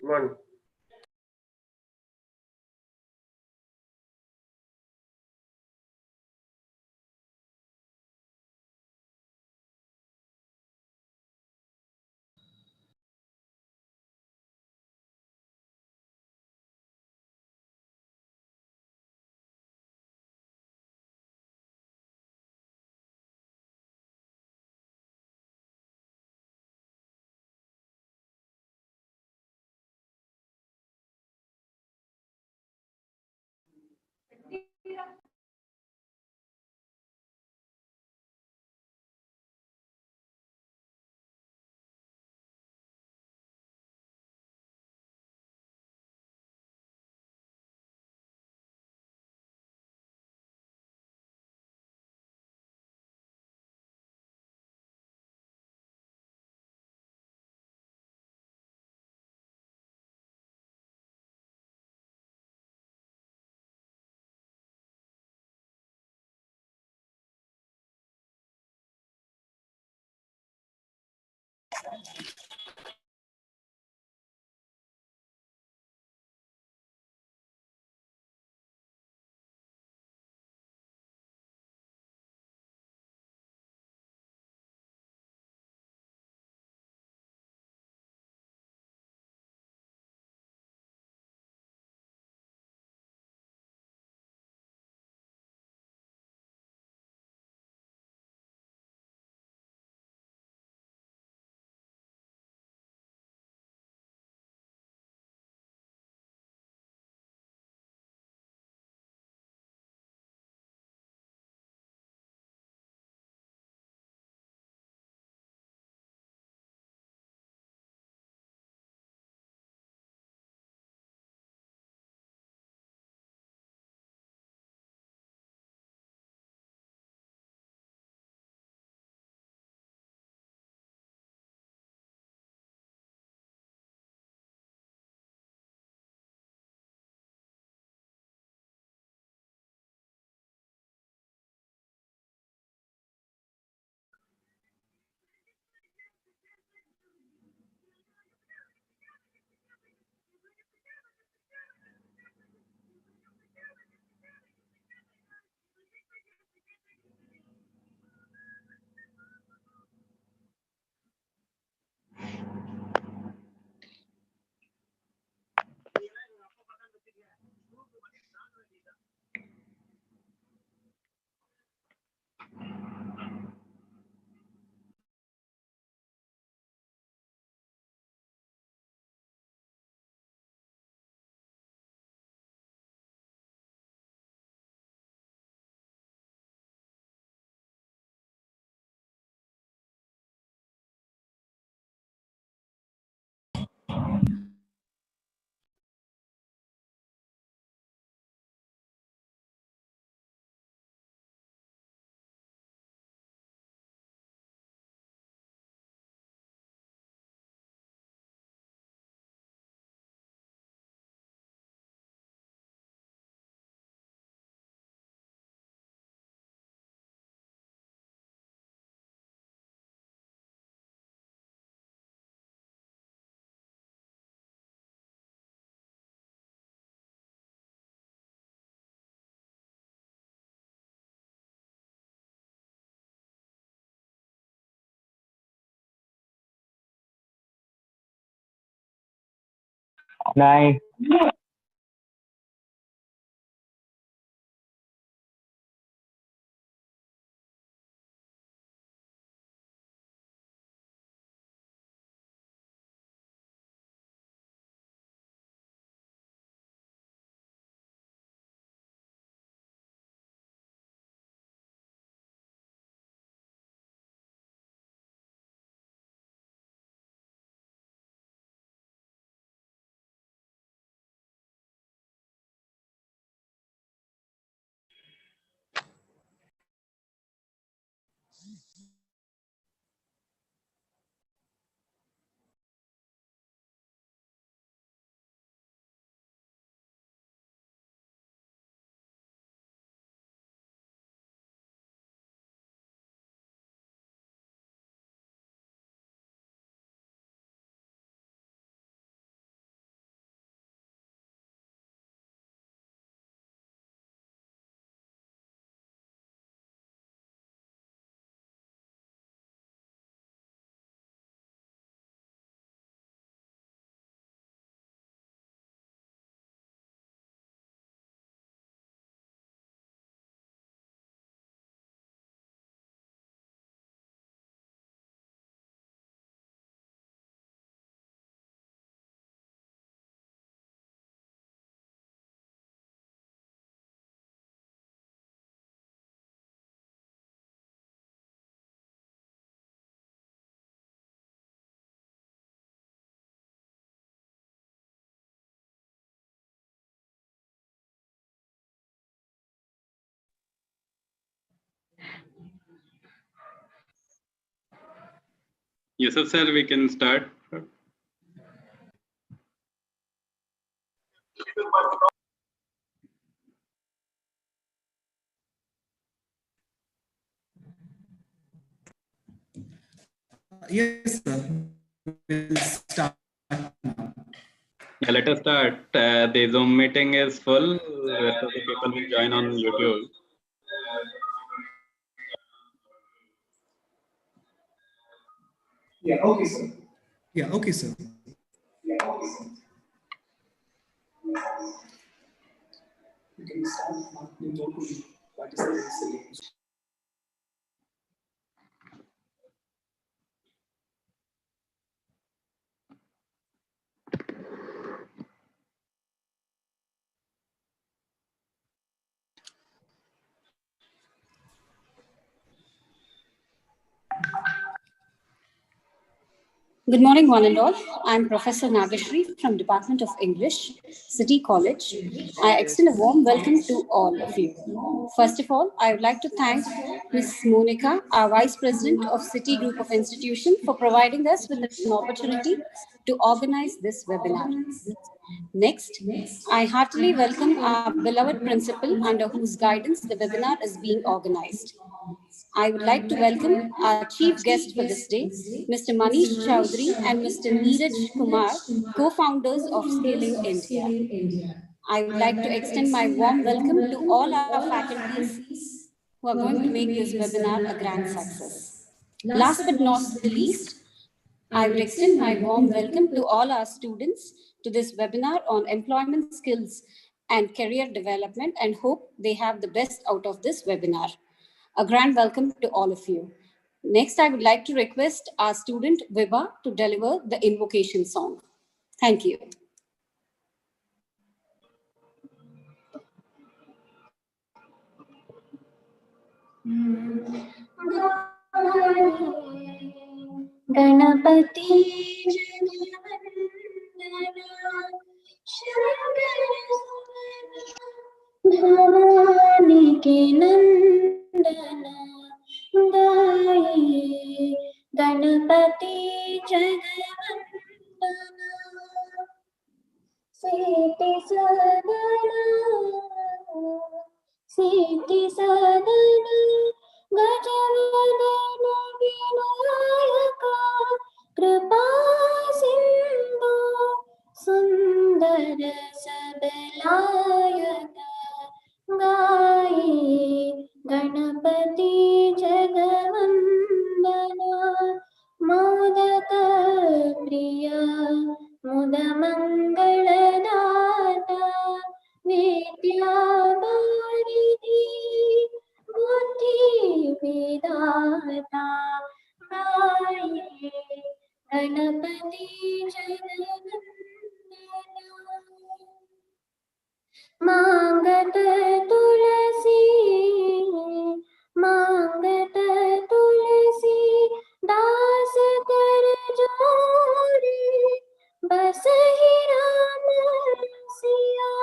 One. Nice. Yusuf sir, we can start. Yes, sir. We'll start now. Yeah, let us start. The Zoom meeting is full. Rest of the people will join on YouTube. Yeah, okay, sir. Yeah, okay, sir. Yeah, okay, sir. You can start now. You go to participate. Good morning, one and all. I'm Professor Nagashri from Department of English, City College. I extend a warm welcome to all of you. First of all, I would like to thank Ms. Monica, our Vice President of City Group of Institution, for providing us with an opportunity to organize this webinar. Next, I heartily welcome our beloved principal under whose guidance the webinar is being organized. I would like to welcome our chief guest for this day, Mr. Manish Chowdhury and Mr. Neeraj Kumar, co-founders of Scaling India. I would like to extend my warm welcome to all our faculties who are going to make this webinar a grand success. Last but not the least, I would extend my warm welcome to all our students to this webinar on employment skills and career development, and hope they have the best out of this webinar. A grand welcome to all of you. Next, I would like to request our student Vibha to deliver the invocation song. Thank you. Ganpati Bhavani के नंदन गाये गणपति जगवंदन सीति सदन गजवदन विनायका कृपा सिंधु सुंदर सबलायका गाये गणपति जगवंदना मोदक प्रिय मुद मंगलदाता विद्यावारिधि बुद्धि विदाता गाये गणपति जगवंदना मांगत तुलसी दास कर जोड़ी बस ही राम सिया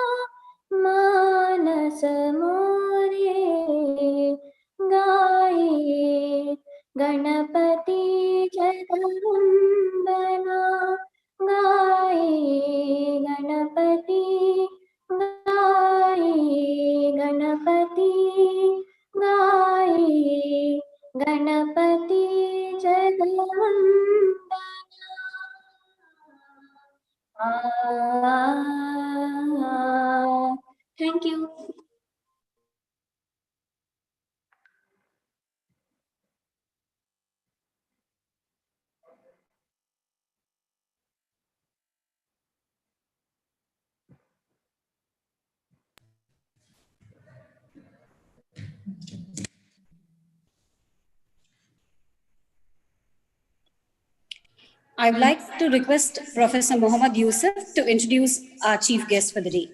मानस मोरे गाये गणपति जगवंदना गाये गणपति गाये गणपति गाये Ganpati जगवंदना Thank you. I would like to request Professor Mohammad Yusuf to introduce our chief guest for the day.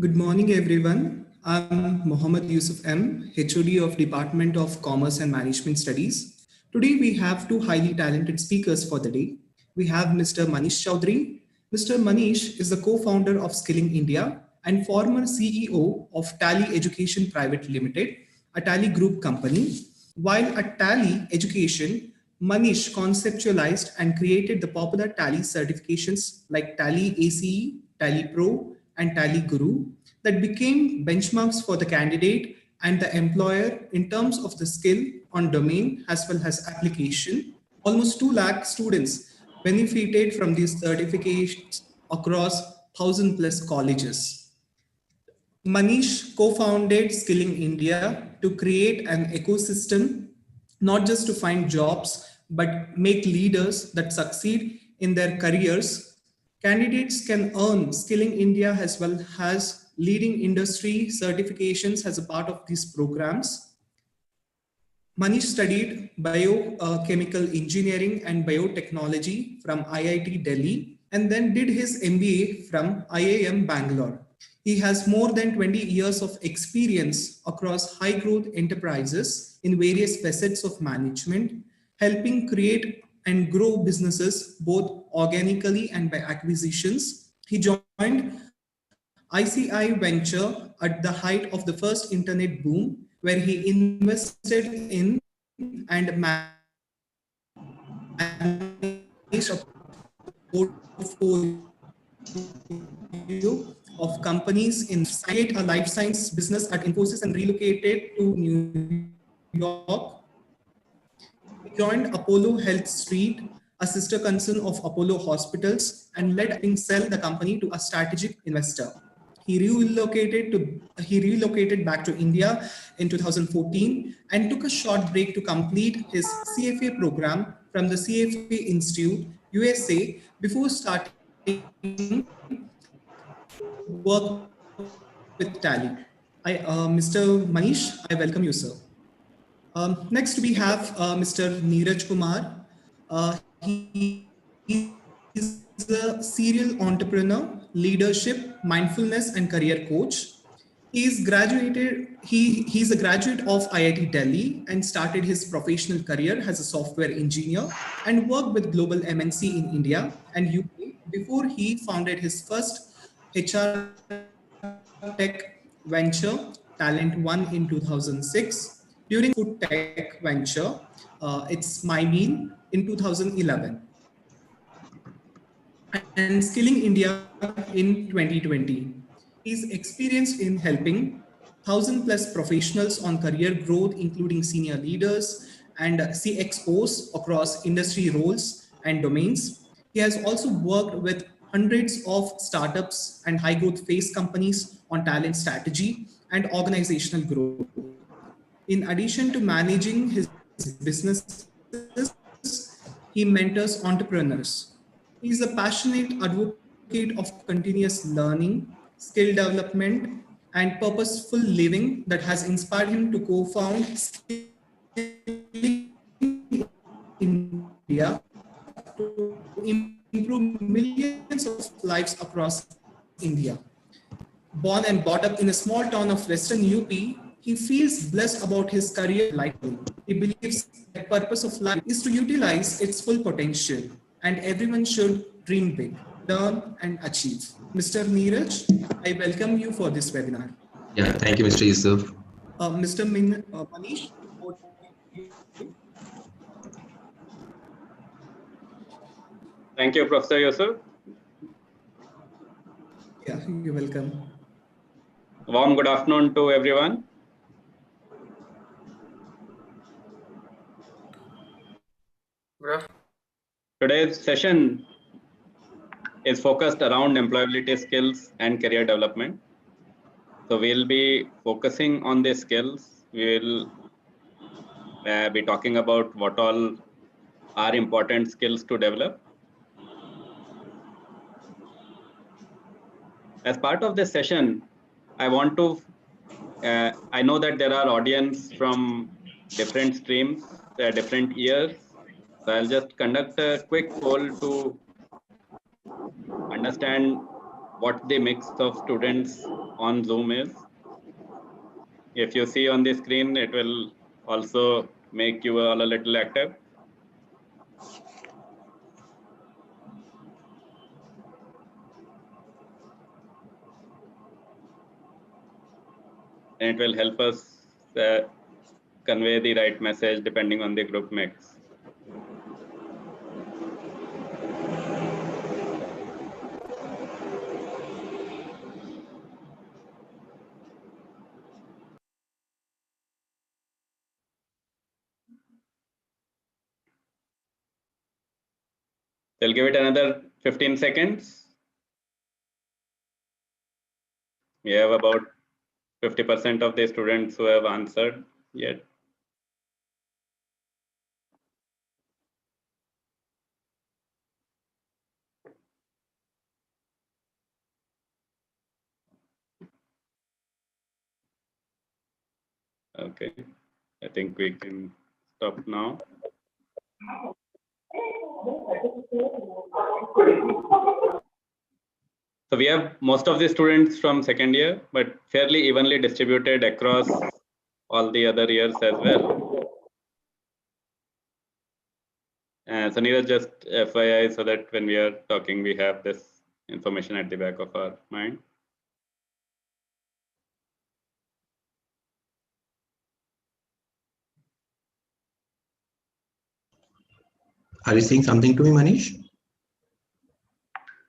Good morning, everyone. I'm Mohammad Yusuf M, HOD of Department of Commerce and Management Studies. Today, we have two highly talented speakers for the day. We have Mr. Manish Chowdhury, Mr. Manish is the co-founder of Skilling India and former CEO of Tally Education Private Limited, a Tally Group company. While at Tally Education, Manish conceptualized and created the popular Tally certifications like Tally ACE, Tally Pro, and Tally Guru that became benchmarks for the candidate and the employer in terms of the skill on domain as well as application. Almost 2 lakh students benefited from these certifications across 1,000 plus colleges. Manish co-founded Skilling India to create an ecosystem, not just to find jobs, but make leaders that succeed in their careers. Candidates can earn Skilling India as well as leading industry certifications as a part of these programs. Manish studied biochemical engineering and biotechnology from IIT Delhi and then did his MBA from IIM Bangalore. He has more than 20 years of experience across high growth enterprises in various facets of management, helping create and grow businesses both organically and by acquisitions. He joined ICI Venture at the height of the first internet boom, where he invested in and managed a portfolio of companies in a life science business at Infosys and relocated to New York. He joined Apollo Health Street, a sister concern of Apollo Hospitals, and led sell the company to a strategic investor. He relocated back to India in 2014 and took a short break to complete his CFA program from the CFA Institute, USA, before starting work with Tally. Mr. Manish, I welcome you, sir. Next, we have Mr. Neeraj Kumar. He is a serial entrepreneur, leadership, mindfulness, and career coach. He's a graduate of IIT Delhi and started his professional career as a software engineer and worked with global MNC in India and UK before he founded his first HR tech venture, Talent One, in 2006. During food tech venture, it's My Meal in 2011 and Skilling India in 2020. He's experienced in helping 1,000 plus professionals on career growth, including senior leaders and CXOs across industry roles and domains. He has also worked with hundreds of startups and high growth phase companies on talent strategy and organizational growth. In addition to managing his businesses, he mentors entrepreneurs. He is a passionate advocate of continuous learning, skill development, and purposeful living that has inspired him to co-found Skilling India to improve millions of lives across India. Born and brought up in a small town of Western UP, he feels blessed about his career life choices. He believes the purpose of life is to utilize its full potential, and everyone should dream big, learn and achieve. Mr. Neeraj, I welcome you for this webinar. Mr. Manish, Yeah, thank you, Mr. Yusuf. over to you. Thank you, Professor Yusuf. Yeah, you're welcome. Warm good afternoon to everyone. Today's session is focused around employability skills and career development. So we'll be focusing on the skills. We will be talking about what all are important skills to develop. As part of this session, I want to, I know that there are audience from different streams, different years. So I'll just conduct a quick poll to understand what the mix of students on Zoom is. If you see on the screen, it will also make you all a little active. and it will help us convey the right message depending on the group mix. They'll give it another 15 seconds. We have about 50% of the students who have answered yet. Okay, I think we can stop now. So we have most of the students from second year, but fairly evenly distributed across all the other years as well. So Neeraj, just FYI, so that when we are talking, we have this information at the back of our mind. Are you saying something to me, Manish?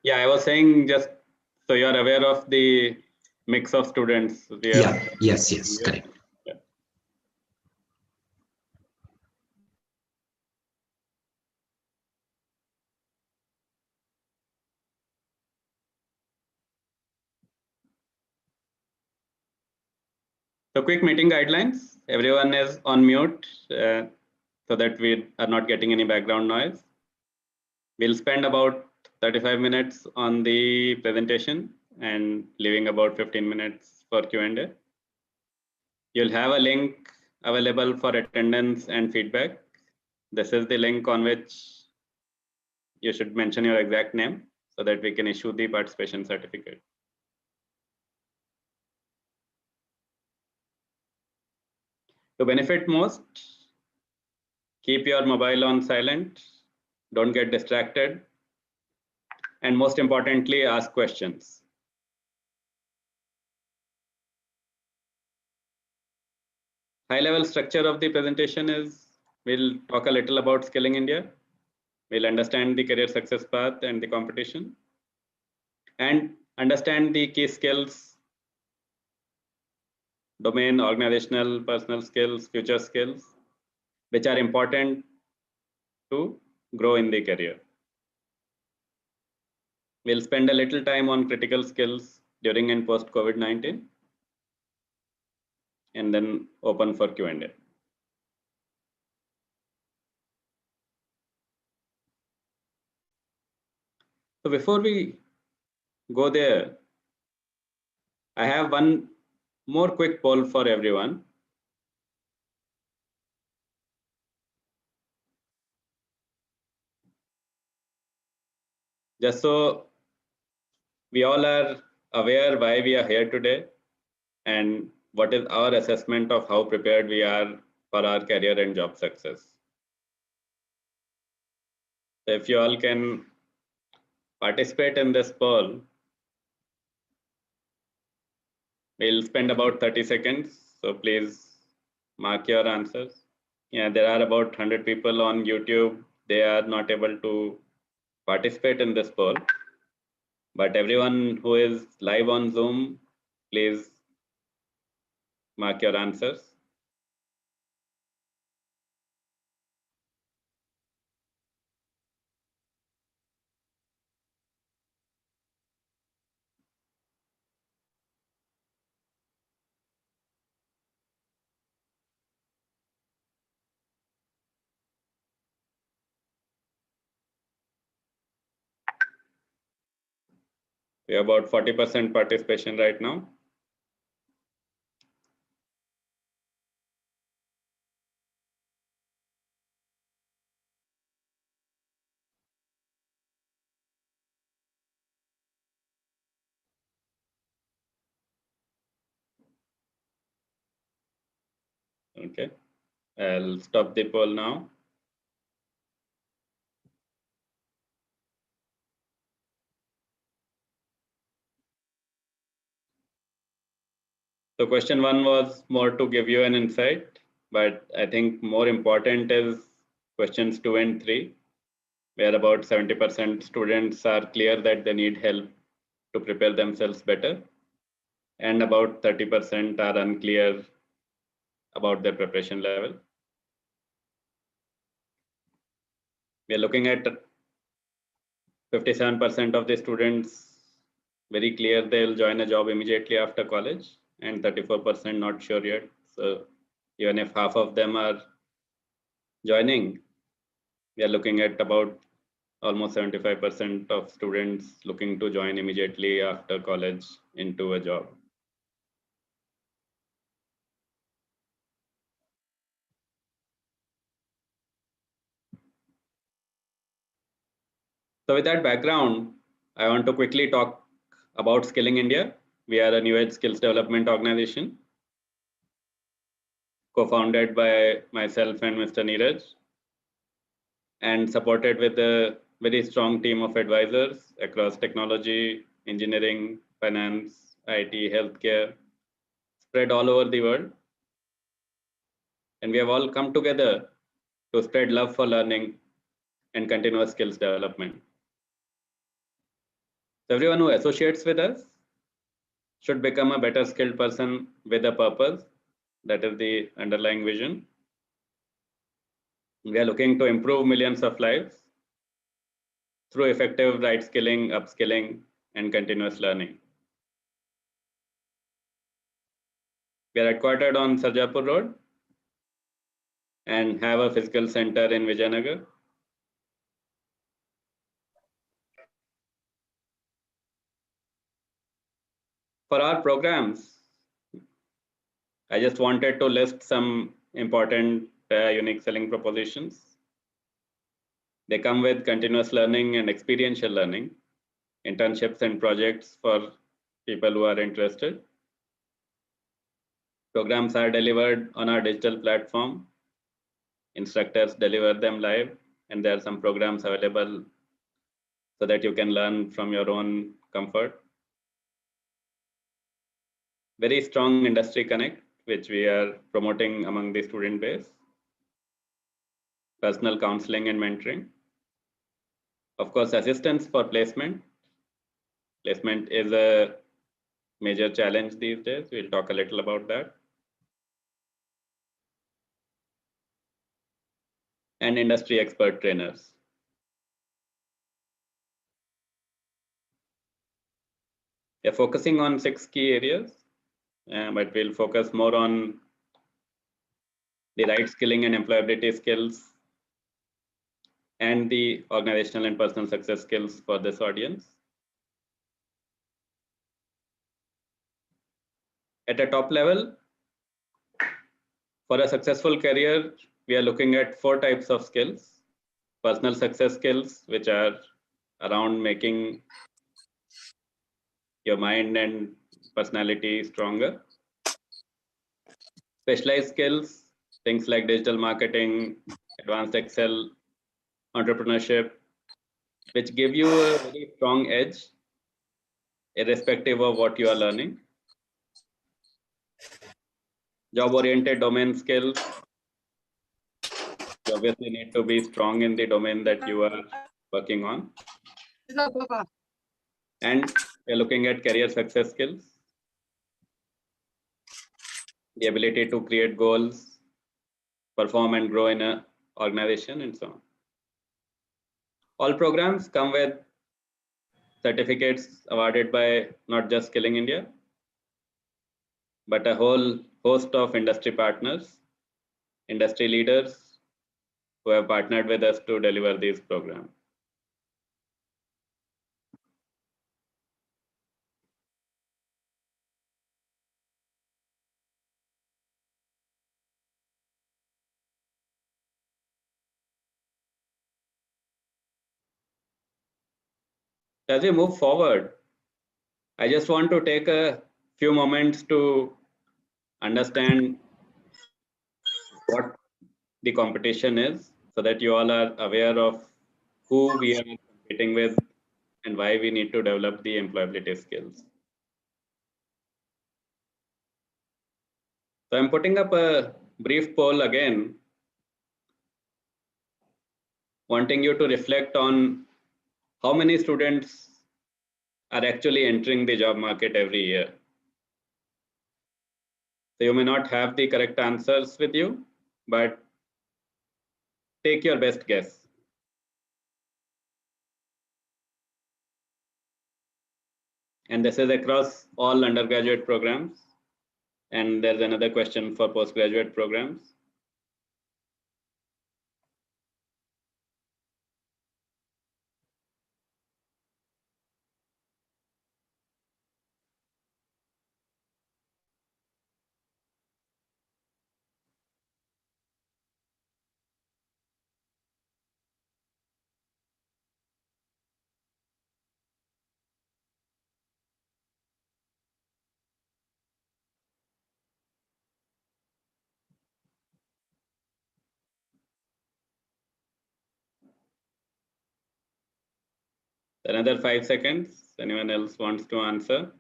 Yeah, I was saying just so you are aware of the mix of students. Yeah, yes, correct. Yeah. So quick meeting guidelines. Everyone is on mute so that we are not getting any background noise. We'll spend about 35 minutes on the presentation and leaving about 15 minutes for Q&A. You'll have a link available for attendance and feedback. This is the link on which you should mention your exact name so that we can issue the participation certificate. To benefit most, keep your mobile on silent, don't get distracted, and most importantly, ask questions. High level structure of the presentation is, we'll talk a little about Skilling India. We'll understand the career success path and the competition, and understand the key skills, domain, organizational, personal skills, future skills, which are important to grow in the career. We'll spend a little time on critical skills during and post COVID-19, and then open for Q&A. So before we go there, I have one more quick poll for everyone. Just so we all are aware why we are here today and what is our assessment of how prepared we are for our career and job success. So if you all can participate in this poll, we'll spend about 30 seconds. So please mark your answers. Yeah, there are about 100 people on YouTube. They are not able to participate in this poll. But everyone who is live on Zoom, please mark your answers. We have about 40% participation right now. Okay, I'll stop the poll now. So question 1 was more to give you an insight, but I think more important is questions 2 and 3, where about 70% students are clear that they need help to prepare themselves better, and about 30% are unclear about their preparation level. We are looking at 57% of the students very clear they'll join a job immediately after college, and 34% not sure yet. So even if half of them are joining, we are looking at about almost 75% of students looking to join immediately after college into a job. So with that background, I want to quickly talk about Skilling India. We are a new age skills development organization co-founded by myself and Mr. Neeraj, and supported with a very strong team of advisors across technology, engineering, finance, IT, healthcare, spread all over the world. And we have all come together to spread love for learning and continuous skills development. So everyone who associates with us should become a better skilled person with a purpose. That is the underlying vision. We are looking to improve millions of lives through effective right skilling, upskilling, and continuous learning. We are headquartered on Sarjapur Road and have a physical center in Vijayanagar. For our programs, I just wanted to list some important unique selling propositions. They come with continuous learning and experiential learning, internships and projects for people who are interested. Programs are delivered on our digital platform. Instructors deliver them live, and there are some programs available so that you can learn from your own comfort. Very strong industry connect, which we are promoting among the student base. Personal counseling and mentoring. Of course, assistance for placement. Placement is a major challenge these days. We'll talk a little about that. And industry expert trainers. We are focusing on 6 key areas, but we'll focus more on the right skilling and employability skills and the organizational and personal success skills for this audience. At a top level, for a successful career, we are looking at 4 types of skills. Personal success skills, which are around making your mind and personality stronger. Specialized skills, things like digital marketing, advanced Excel, entrepreneurship, which give you a very strong edge, irrespective of what you are learning. Job-oriented domain skills. You obviously need to be strong in the domain that you are working on. And we're looking at career success skills. The ability to create goals, perform and grow in an organization, and so on. All programs come with certificates awarded by not just Skilling India, but a whole host of industry partners, industry leaders who have partnered with us to deliver these programs. As we move forward, I just want to take a few moments to understand what the competition is so that you all are aware of who we are competing with and why we need to develop the employability skills. So I'm putting up a brief poll again, wanting you to reflect on how many students are actually entering the job market every year. So you may not have the correct answers with you, but take your best guess. And this is across all undergraduate programs. And there's another question for postgraduate programs. Another 5 seconds. Anyone else wants to answer?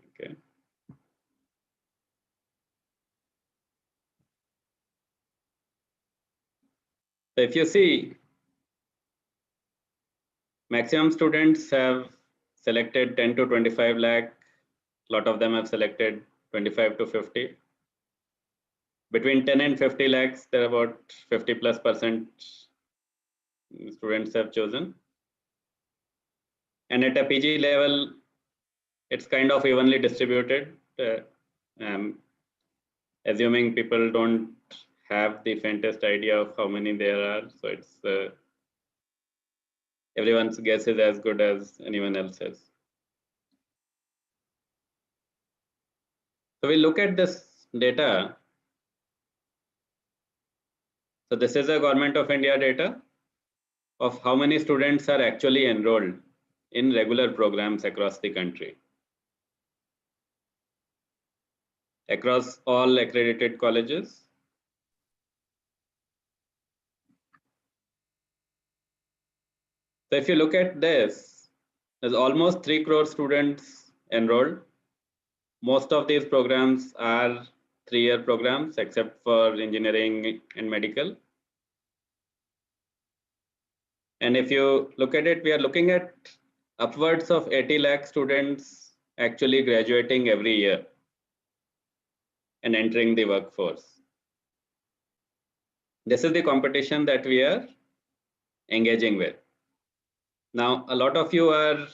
Okay. So if you see, maximum students have selected 10 to 25 lakh. A lot of them have selected 25 to 50. Between 10 and 50 lakhs, there are about 50+% students have chosen. And at a PG level, it's kind of evenly distributed, assuming people don't have the faintest idea of how many there are. So it's everyone's guess is as good as anyone else's. So we look at this data. So this is a Government of India data of how many students are actually enrolled in regular programs across the country, across all accredited colleges. So if you look at this, there's almost 3 crore students enrolled. Most of these programs are 3-year programs, except for engineering and medical. And if you look at it, we are looking at upwards of 80 lakh students actually graduating every year and entering the workforce. This is the competition that we are engaging with. Now, a lot of you are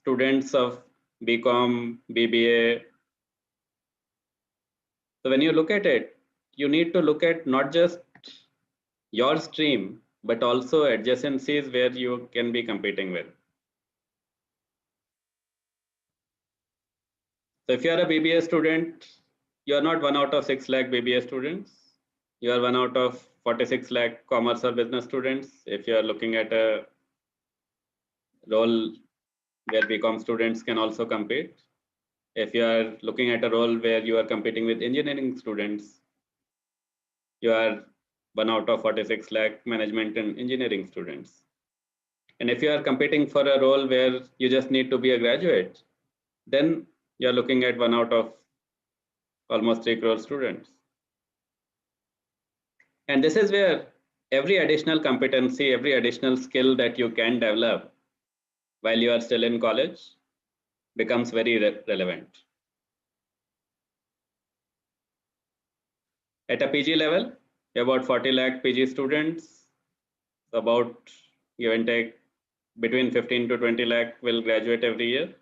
students of BCom, BBA. So when you look at it, you need to look at not just your stream, but also adjacencies where you can be competing with. So if you are a BBA student, you are not 1 out of 6 lakh BBA students. You are 1 out of 46 lakh commerce or business students. If you are looking at a role where BCom students can also compete. If you are looking at a role where you are competing with engineering students, you are 1 out of 46 lakh management and engineering students. And if you are competing for a role where you just need to be a graduate, then you're looking at 1 out of almost 3 crore students. And this is where every additional competency, every additional skill that you can develop while you are still in college becomes very relevant. At a PG level, about 40 lakh PG students, about give and take between 15 to 20 lakh will graduate every year.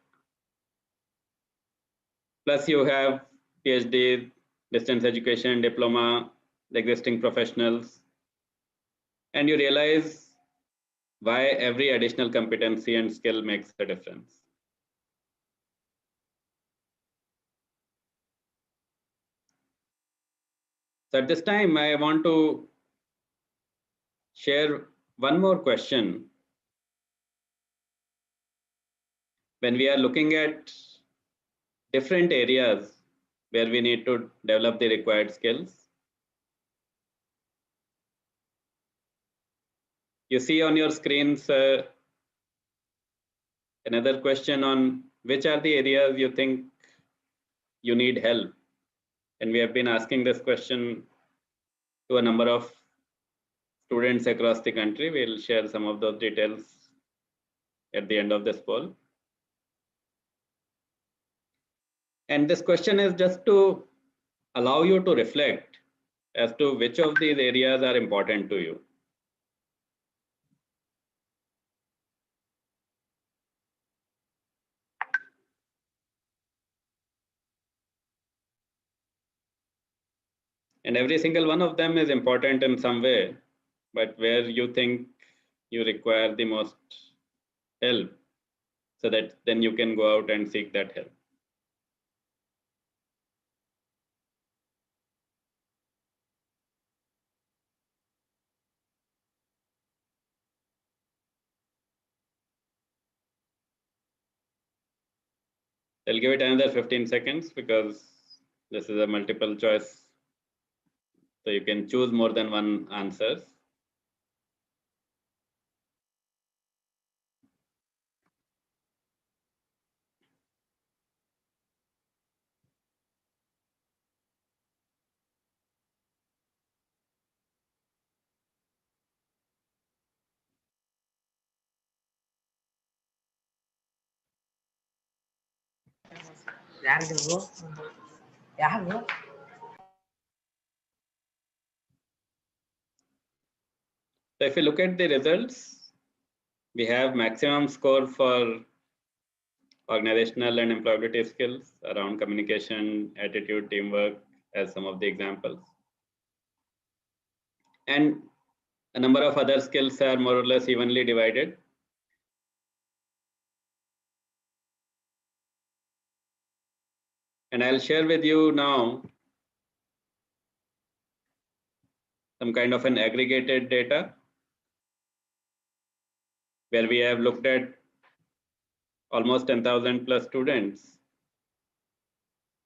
Plus you have PhD, distance education, diploma, the existing professionals. And you realize why every additional competency and skill makes a difference. So at this time, I want to share one more question. When we are looking at different areas where we need to develop the required skills, you see on your screens another question on which are the areas you think you need help. And we have been asking this question to a number of students across the country. We'll share some of those details at the end of this poll. And this question is just to allow you to reflect as to which of these areas are important to you. And every single one of them is important in some way, but where you think you require the most help, so that then you can go out and seek that help. I'll give it another 15 seconds because this is a multiple choice. So you can choose more than one answer. So if you look at the results, we have maximum score for organizational and employability skills around communication, attitude, teamwork as some of the examples. And a number of other skills are more or less evenly divided. And I'll share with you now some kind of an aggregated data where we have looked at almost 10,000 plus students.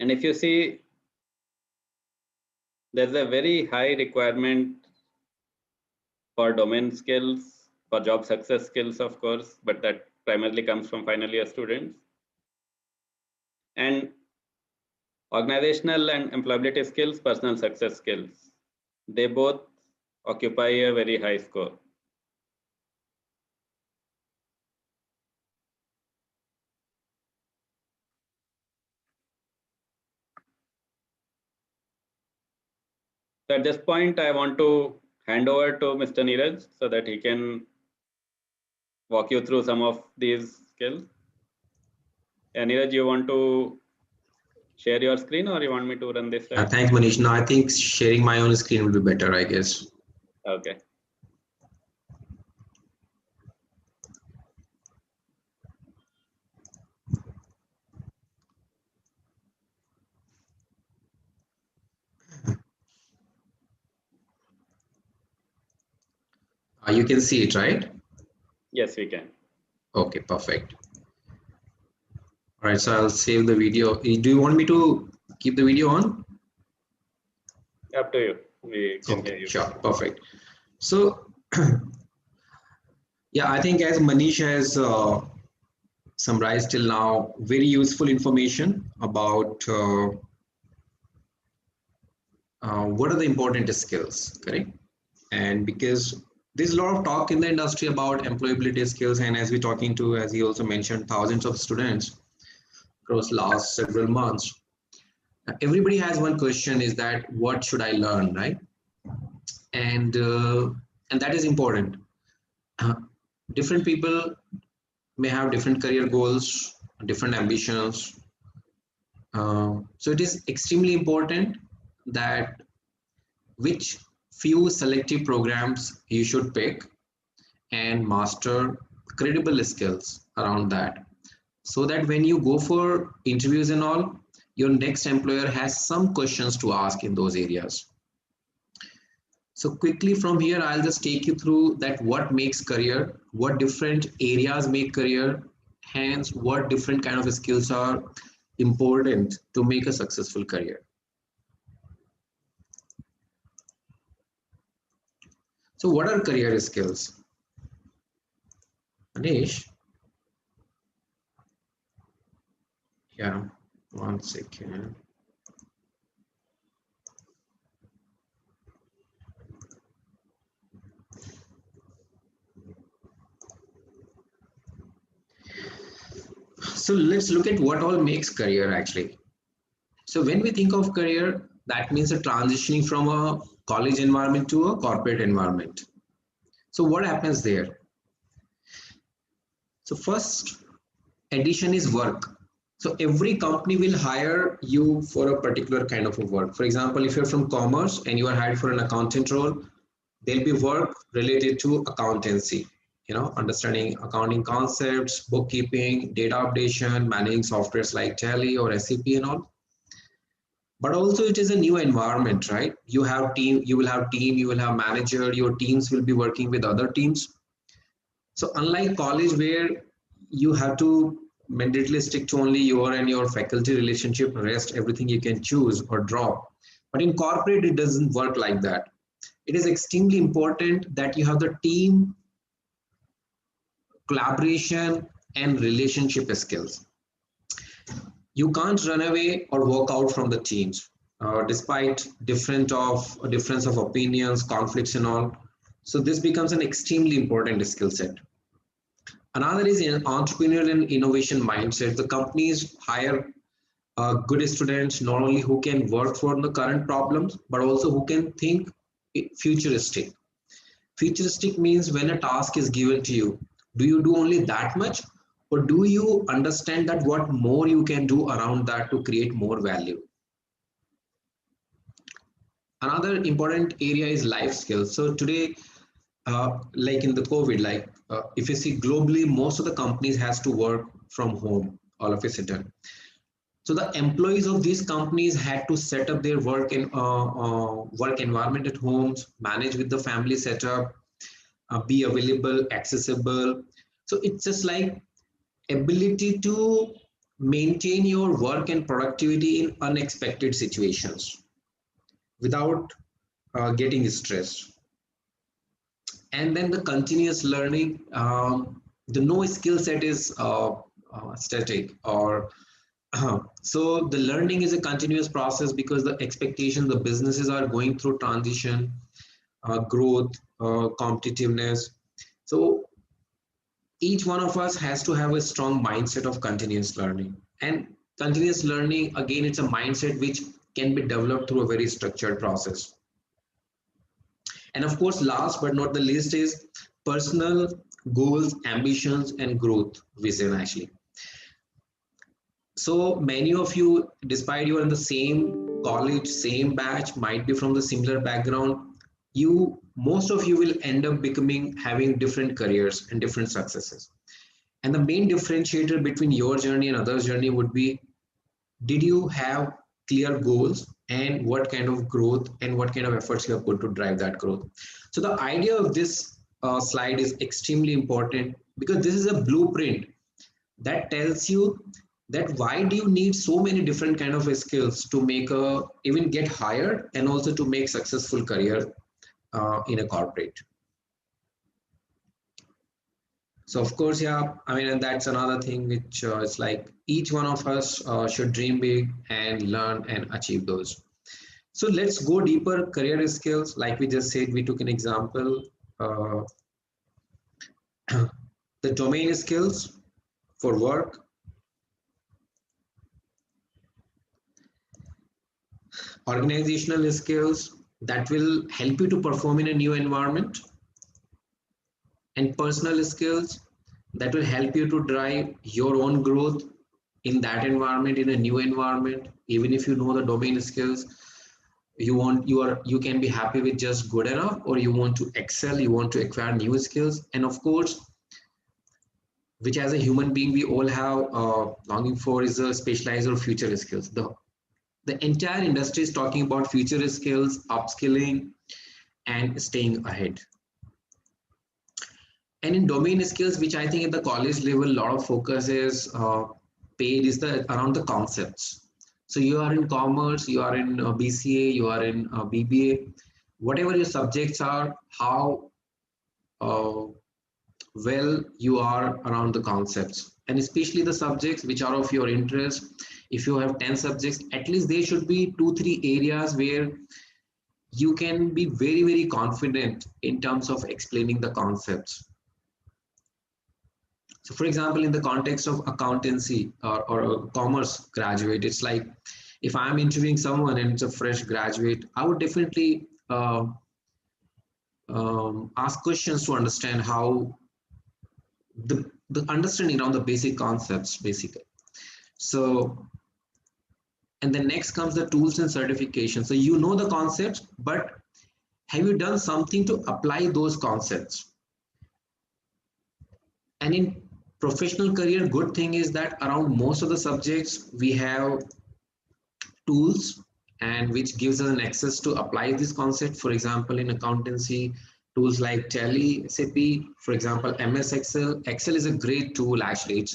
And if you see, there's a very high requirement for domain skills, for job success skills, of course, but that primarily comes from final year students. And organizational and employability skills, personal success skills, they both occupy a very high score. So at this point, I want to hand over to Mr. Neeraj so that he can walk you through some of these skills. And Neeraj, you want to share your screen or you want me to run this? Thanks, Manish. No, I think sharing my own screen will be better, I guess. Okay. You can see it, right? Yes, we can. Okay, perfect. All right, so I'll save the video. Do you want me to keep the video on? Up to you. We can hear Okay, you. sure, perfect. So, yeah, I think as Manish has summarized till now, very useful information about what are the important skills, correct? And because there's a lot of talk in the industry about employability skills, and as we're talking to, as he also mentioned, thousands of students across last several months, everybody has one question: is that what should I learn, right? And that is important. Different people may have different career goals, different ambitions. So it is extremely important that which few selective programs you should pick and master credible skills around that, so that when you go for interviews and all, your next employer has some questions to ask in those areas. So quickly from here, I'll just take you through that what makes career, what different areas make career, hence what different kind of skills are important to make a successful career. So what are career skills? Manish. Yeah, 1 second. So let's look at what all makes career actually. So when we think of career, that means a transitioning from a college environment to a corporate environment. So what happens there? So first addition is work. So every company will hire you for a particular kind of a work. For example, if you're from commerce and you are hired for an accountant role, there'll be work related to accountancy, understanding accounting concepts, bookkeeping, data updation, managing softwares like Tally or SAP and all. But also it is a new environment, right? You will have manager, your teams will be working with other teams. So unlike college where you have to mandatorily stick to only your and your faculty relationship, rest everything you can choose or drop. But in corporate, it doesn't work like that. It is extremely important that you have the team collaboration and relationship skills. You can't run away or walk out from the teams, despite difference of opinions, conflicts and all. So this becomes an extremely important skill set. Another is an entrepreneurial and innovation mindset. The companies hire good students not only who can work for the current problems, but also who can think futuristic. Futuristic means when a task is given to you, do you do only that much, or do you understand that what more you can do around that to create more value? Another important area is life skills. So today, like in the COVID, if you see globally, most of the companies has to work from home all of a sudden. So the employees of these companies had to set up their work environment at homes, manage with the family setup, be available, accessible. So it's just like ability to maintain your work and productivity in unexpected situations without getting stressed. And then the continuous learning, the no skill set is static or so the learning is a continuous process because the expectation, the businesses are going through transition, growth, competitiveness. So each one of us has to have a strong mindset of continuous learning. And continuous learning, again, it's a mindset which can be developed through a very structured process. And of course, last but not the least is personal goals, ambitions, and growth vision actually. So many of you, despite you are in the same college, same batch, might be from the similar background, most of you will end up having different careers and different successes. And the main differentiator between your journey and others' journey would be, did you have clear goals and what kind of growth and what kind of efforts you have put to drive that growth? So the idea of this slide is extremely important because this is a blueprint that tells you that why do you need so many different kind of skills to make even get hired and also to make successful career in a corporate. So of course, yeah, I mean, and that's another thing which is like each one of us should dream big and learn and achieve those. So let's go deeper. Career skills, like we just said, we took an example. The domain skills for work, organizational skills that will help you to perform in a new environment, and personal skills that will help you to drive your own growth in that environment, in a new environment. Even if you know the domain skills, you can be happy with just good enough, or you want to excel, you want to acquire new skills. And of course, which as a human being we all have longing for, is a specialized or future skills. The entire industry is talking about future skills, upskilling, and staying ahead. And in domain skills, which I think at the college level, a lot of focus is paid, is around the concepts. So you are in commerce, you are in BCA, you are in BBA, whatever your subjects are, how well you are around the concepts, and especially the subjects which are of your interest. If you have 10 subjects, at least there should be 2-3 areas where you can be very, very confident in terms of explaining the concepts. So for example, in the context of accountancy or a commerce graduate, it's like if I'm interviewing someone and it's a fresh graduate, I would definitely ask questions to understand how the understanding around the basic concepts, basically. So, and then next comes the tools and certification. So you know the concepts, but have you done something to apply those concepts? And in professional career, good thing is that around most of the subjects we have tools, and which gives us an access to apply this concept. For example, in accountancy, tools like Tally, SAP, for example, MS Excel. Excel is a great tool actually.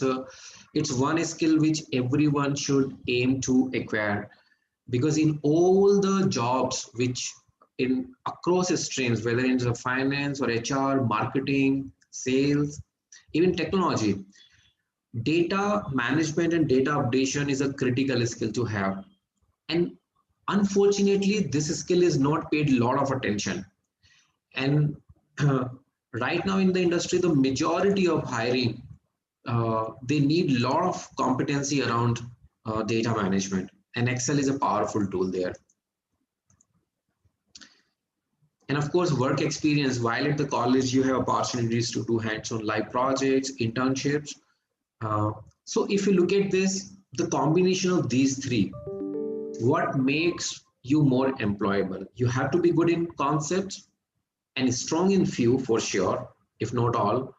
It's one skill which everyone should aim to acquire, because in all the jobs which in across streams, whether it's a finance or HR, marketing, sales, even technology, data management and data updation is a critical skill to have. And unfortunately, this skill is not paid a lot of attention. And right now in the industry, the majority of hiring, they need a lot of competency around data management, and Excel is a powerful tool there. And of course, work experience. While at the college, you have opportunities to do hands-on live projects, internships. So if you look at this, the combination of these three, what makes you more employable? You have to be good in concepts and strong in few for sure, if not all.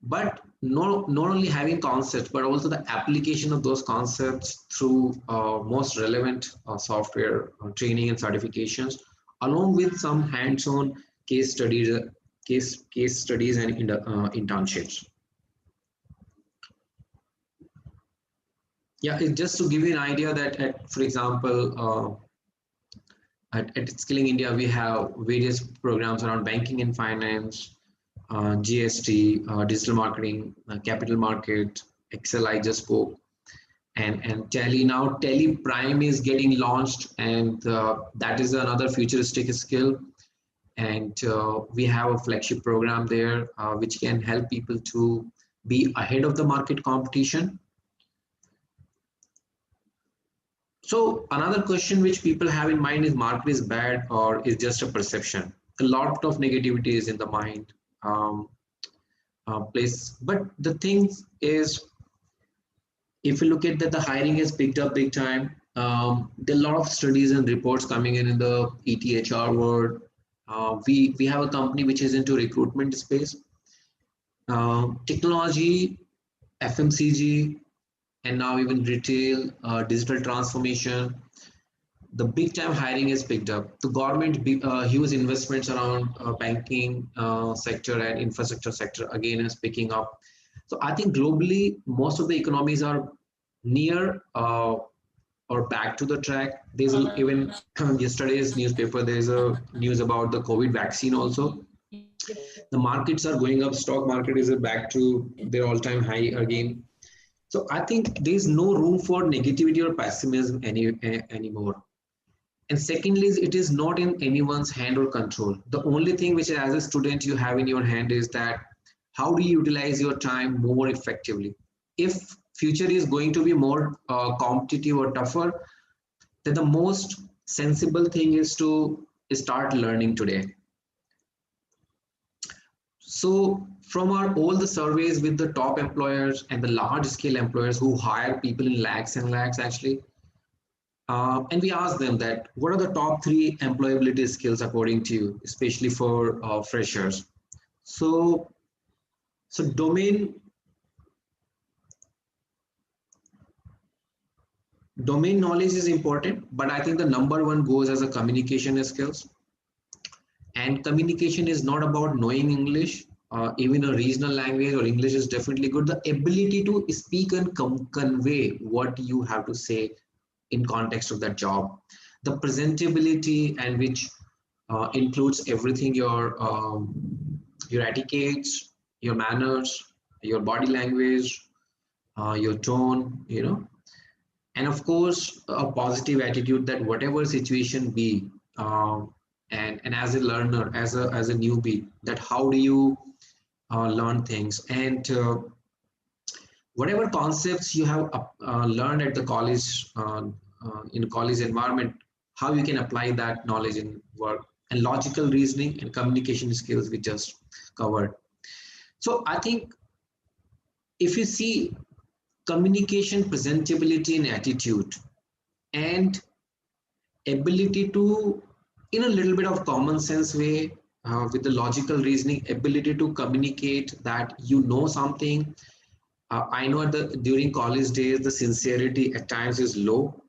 But not only having concepts, but also the application of those concepts through most relevant software training and certifications, along with some hands-on case studies, case studies and internships. Yeah, just to give you an idea that, for example, at Skilling India, we have various programs around banking and finance, GST, digital marketing, capital market, Excel I just spoke, and Tally. Now Tally Prime is getting launched, and that is another futuristic skill. And we have a flagship program there, which can help people to be ahead of the market competition. So another question which people have in mind is market is bad or is just a perception. A lot of negativity is in the mind place. But the thing is, if you look at that, the hiring has picked up big time. There are a lot of studies and reports coming in the ETHR world. We have a company which is into recruitment space, technology, FMCG, and now even retail, digital transformation. The big time hiring is picked up. The government huge investments around banking sector and infrastructure sector again is picking up. So I think globally most of the economies are near or back to the track. There's even yesterday's newspaper, there's a news about the COVID vaccine also. The markets are going up. Stock market is back to their all-time high again. So I think there's no room for negativity or pessimism anymore. And secondly, it is not in anyone's hand or control. The only thing which as a student you have in your hand is that how do you utilize your time more effectively? If future is going to be more competitive or tougher, then the most sensible thing is to start learning today. So from all the surveys with the top employers and the large scale employers who hire people in lakhs and lakhs actually, and we asked them that what are the top 3 employability skills according to you, especially for freshers. So domain knowledge is important, but I think the number 1 goes as a communication skills. And communication is not about knowing English, even a regional language or English is definitely good. The ability to speak and convey what you have to say in context of that job. The presentability, and which includes everything, your etiquettes, your manners, your body language, your tone, and of course, a positive attitude that whatever situation be, and as a learner, as a newbie, that how do you learn things, and whatever concepts you have learned at the college, in college environment, how you can apply that knowledge in work, and logical reasoning and communication skills we just covered. So I think if you see communication, presentability, and attitude, and ability to, in a little bit of common sense way, with the logical reasoning, ability to communicate that you know something. I know during college days, the sincerity at times is low,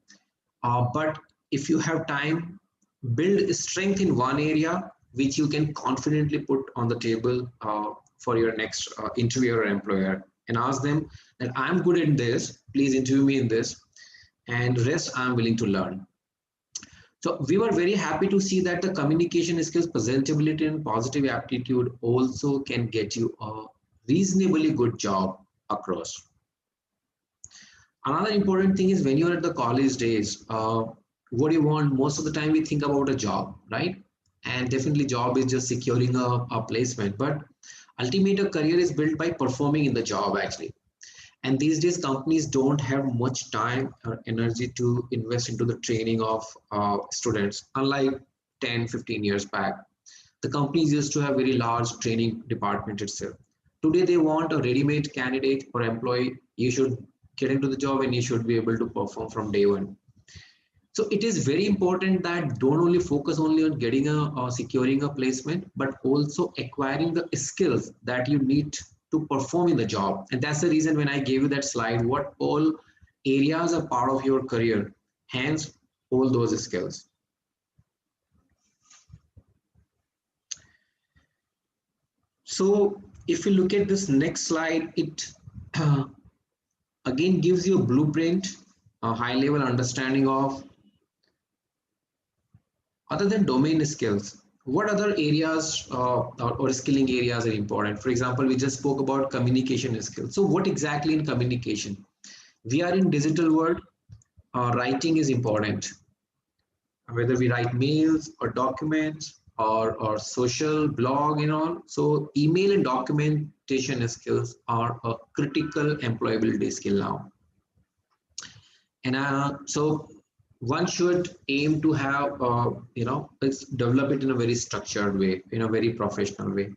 but if you have time, build strength in one area which you can confidently put on the table for your next interviewer or employer, and ask them that I'm good in this, please interview me in this, and rest I'm willing to learn. So we were very happy to see that the communication skills, presentability, and positive aptitude also can get you a reasonably good job across. Another important thing is when you're at the college days, what do you want? Most of the time we think about a job, right? And definitely job is just securing a placement, but ultimately a career is built by performing in the job actually. And these days companies don't have much time or energy to invest into the training of students, unlike 10-15 years back. The companies used to have very large training department itself. Today they want a ready-made candidate or employee. You should get into the job and you should be able to perform from day one. So it is very important that don't only focus only on getting securing a placement, but also acquiring the skills that you need to perform in the job. And that's the reason when I gave you that slide, what all areas are part of your career, hence all those skills. So if you look at this next slide, it again gives you a blueprint, a high level understanding of, other than domain skills, what other areas or skilling areas are important? For example, we just spoke about communication skills. So what exactly in communication? We are in digital world, writing is important. Whether we write mails or documents or social blog and all. So email and documentation skills are a critical employability skill now. And so one should aim to have, develop it in a very structured way, in a very professional way.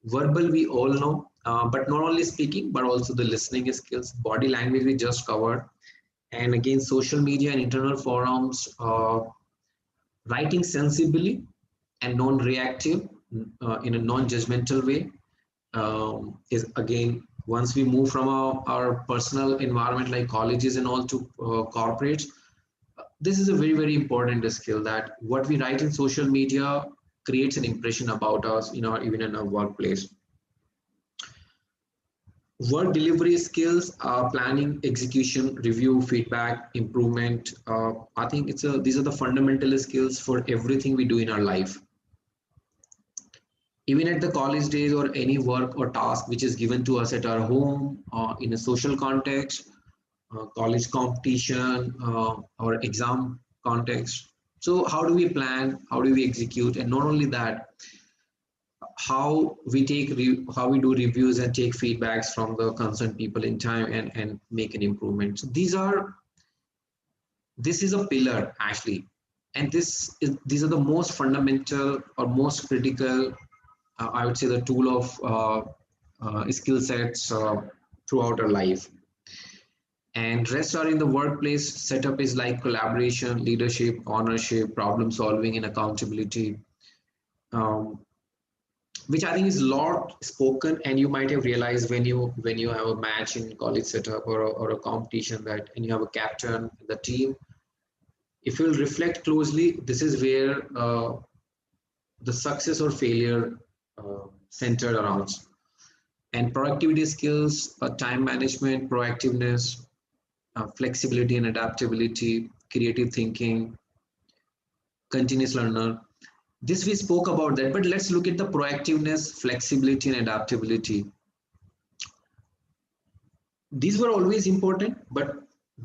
Verbal, we all know, but not only speaking, but also the listening skills, body language we just covered. And again, social media and internal forums, writing sensibly and non-reactive in a non-judgmental way is again, once we move from our personal environment like colleges and all to corporates, this is a very, very important skill, that what we write in social media creates an impression about us, even in our workplace. Work delivery skills, planning, execution, review, feedback, improvement. I think these are the fundamental skills for everything we do in our life. Even at the college days or any work or task which is given to us at our home or in a social context, college competition or exam context. So how do we plan? How do we execute? And not only that, how we do reviews and take feedbacks from the concerned people in time and make an improvement. So this is a pillar actually, and these are the most fundamental or most critical, I would say, the tool of skill sets throughout our life. And rest are in the workplace setup is like collaboration, leadership, ownership, problem solving, and accountability, which I think is a lot spoken. And you might have realized when you have a match in college setup or a competition, that and you have a captain in the team, if you'll reflect closely, this is where the success or failure centered around. And productivity skills, time management, proactiveness, flexibility and adaptability, creative thinking, continuous learner. This we spoke about that, but let's look at the proactiveness, flexibility, and adaptability. These were always important, but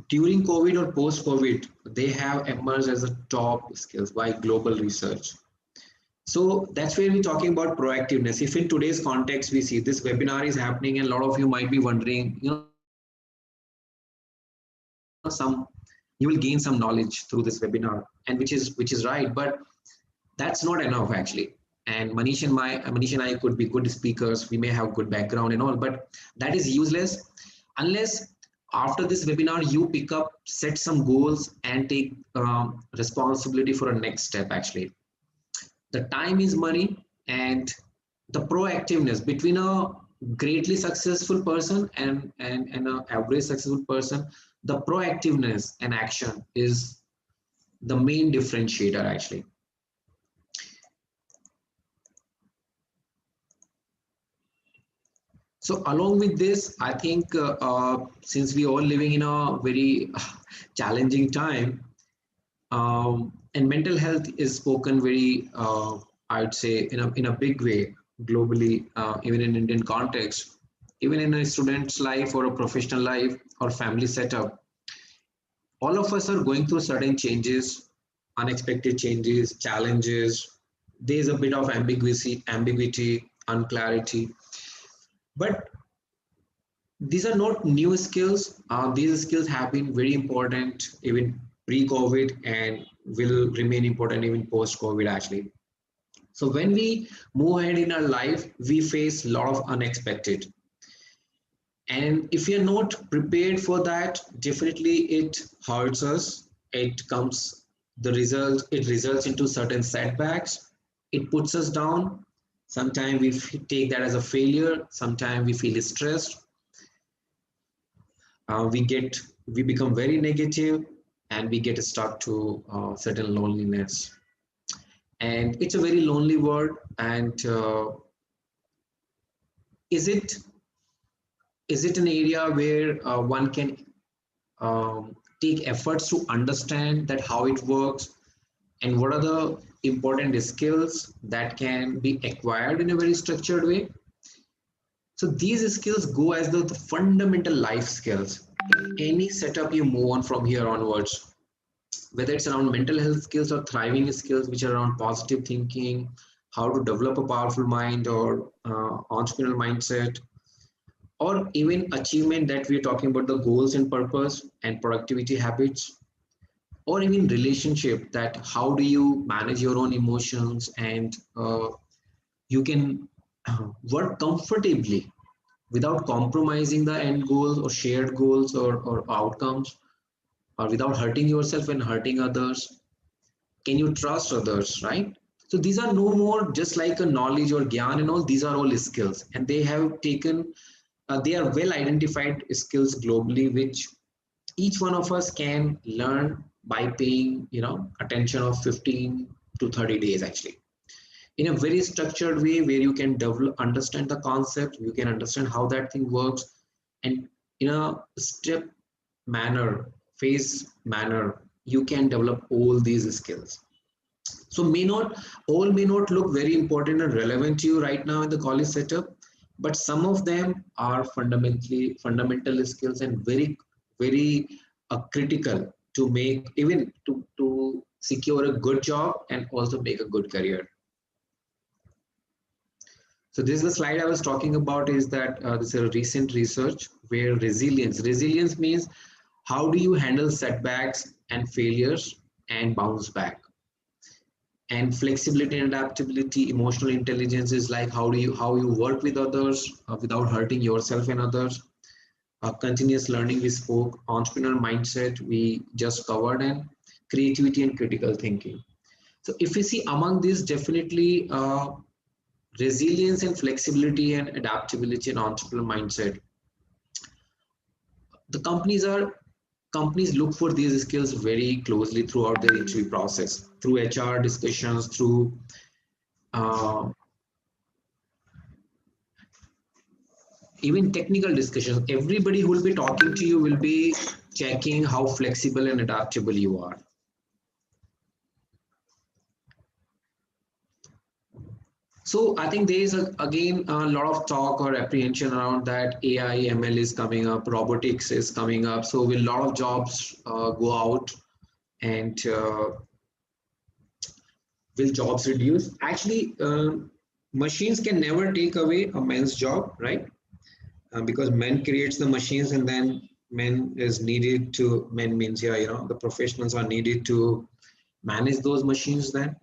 during COVID or post-COVID, they have emerged as a top skills by global research. So that's where we're talking about proactiveness. If in today's context we see this webinar is happening, and a lot of you might be wondering, some you will gain some knowledge through this webinar, and which is right, but that's not enough actually. And Manish and I could be good speakers. We may have good background and all, but that is useless unless after this webinar you pick up, set some goals, and take responsibility for a next step. Actually, the time is money, and the proactiveness between a greatly successful person and an average successful person, the proactiveness and action is the main differentiator actually. So along with this, I think since we all living in a very challenging time, and mental health is spoken very, I would say, in a big way globally, even in Indian context, even in a student's life or a professional life or family setup, all of us are going through certain changes, unexpected changes, challenges. There's a bit of ambiguity, unclarity. But these are not new skills. These skills have been very important even pre-COVID and will remain important even post-COVID actually. So when we move ahead in our life, we face a lot of unexpected. And if we are not prepared for that, definitely it hurts us. It results into certain setbacks. It puts us down. Sometimes we take that as a failure. Sometimes we feel stressed. We become very negative, and we get stuck to certain loneliness. And it's a very lonely world. And is it an area where one can take efforts to understand that how it works, and what are the important skills that can be acquired in a very structured way? So these skills go as the fundamental life skills. Any setup you move on from here onwards, whether it's around mental health skills or thriving skills, which are around positive thinking, how to develop a powerful mind or entrepreneurial mindset, or even achievement that we're talking about, the goals and purpose and productivity habits, or even relationship, that how do you manage your own emotions, and you can work comfortably without compromising the end goals or shared goals or outcomes, or without hurting yourself and hurting others. Can you trust others, right? So these are no more just like a knowledge or gyan and all. These are all skills, and they have taken they are well identified skills globally, which each one of us can learn by paying attention of 15 to 30 days actually, in a very structured way, where you can understand the concept, you can understand how that thing works, and in a step manner, phase manner, you can develop all these skills. So may not look very important and relevant to you right now in the college setup, but some of them are fundamental skills, and very critical to make, even to secure a good job and also make a good career. So this is the slide I was talking about, is that this is a recent research where resilience means how do you handle setbacks and failures and bounce back. And flexibility and adaptability, emotional intelligence is like how you work with others without hurting yourself and others. Continuous learning we spoke, entrepreneurial mindset we just covered, and creativity and critical thinking. So if we see among these, definitely resilience and flexibility and adaptability and entrepreneurial mindset, the companies look for these skills very closely throughout their interview process, through HR discussions, through even technical discussions. Everybody who will be talking to you will be checking how flexible and adaptable you are. So I think there is again a lot of talk or apprehension around that AI, ML is coming up, robotics is coming up. So will a lot of jobs go out, and will jobs reduce? Actually, machines can never take away a man's job, right? Because man creates the machines, and then men is needed to, men means, yeah, you know, the professionals are needed to manage those machines then.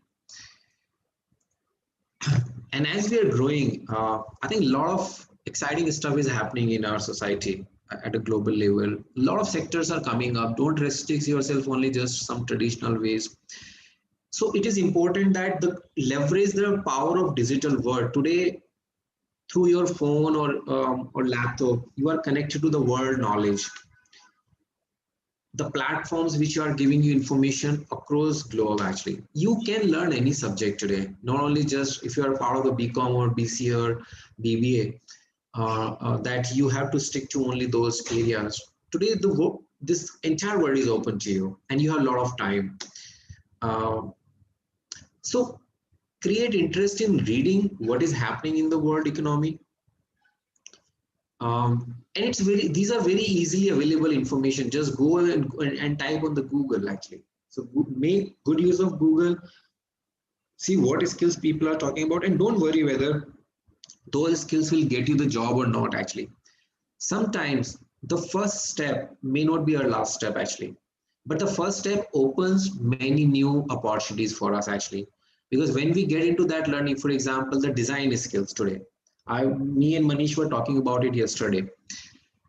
And as we are growing, I think a lot of exciting stuff is happening in our society at a global level. A lot of sectors are coming up. Don't restrict yourself only just some traditional ways. So it is important that the leverage the power of digital world today. Through your phone or laptop, you are connected to the world knowledge, the platforms which are giving you information across globe. Actually, you can learn any subject today, not only just if you are part of the BCom or BC or BBA, that you have to stick to only those areas. Today this entire world is open to you, and you have a lot of time. uh, so create interest in reading what is happening in the world economy. And it's very, these are very easily available information. Just go and type on the Google actually. So make good use of Google, see what skills people are talking about, and don't worry whether those skills will get you the job or not. Actually, sometimes the first step may not be our last step actually, but the first step opens many new opportunities for us actually. Because when we get into that learning, for example, the design skills today, me and Manish were talking about it yesterday.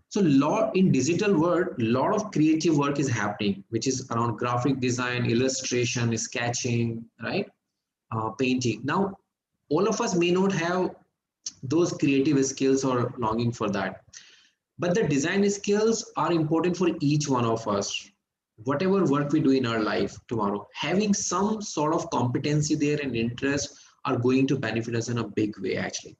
So lot in digital world, lot of creative work is happening, which is around graphic design, illustration, sketching, right? Painting. Now, all of us may not have those creative skills or longing for that, but the design skills are important for each one of us. Whatever work we do in our life tomorrow, having some sort of competency there and interest are going to benefit us in a big way actually.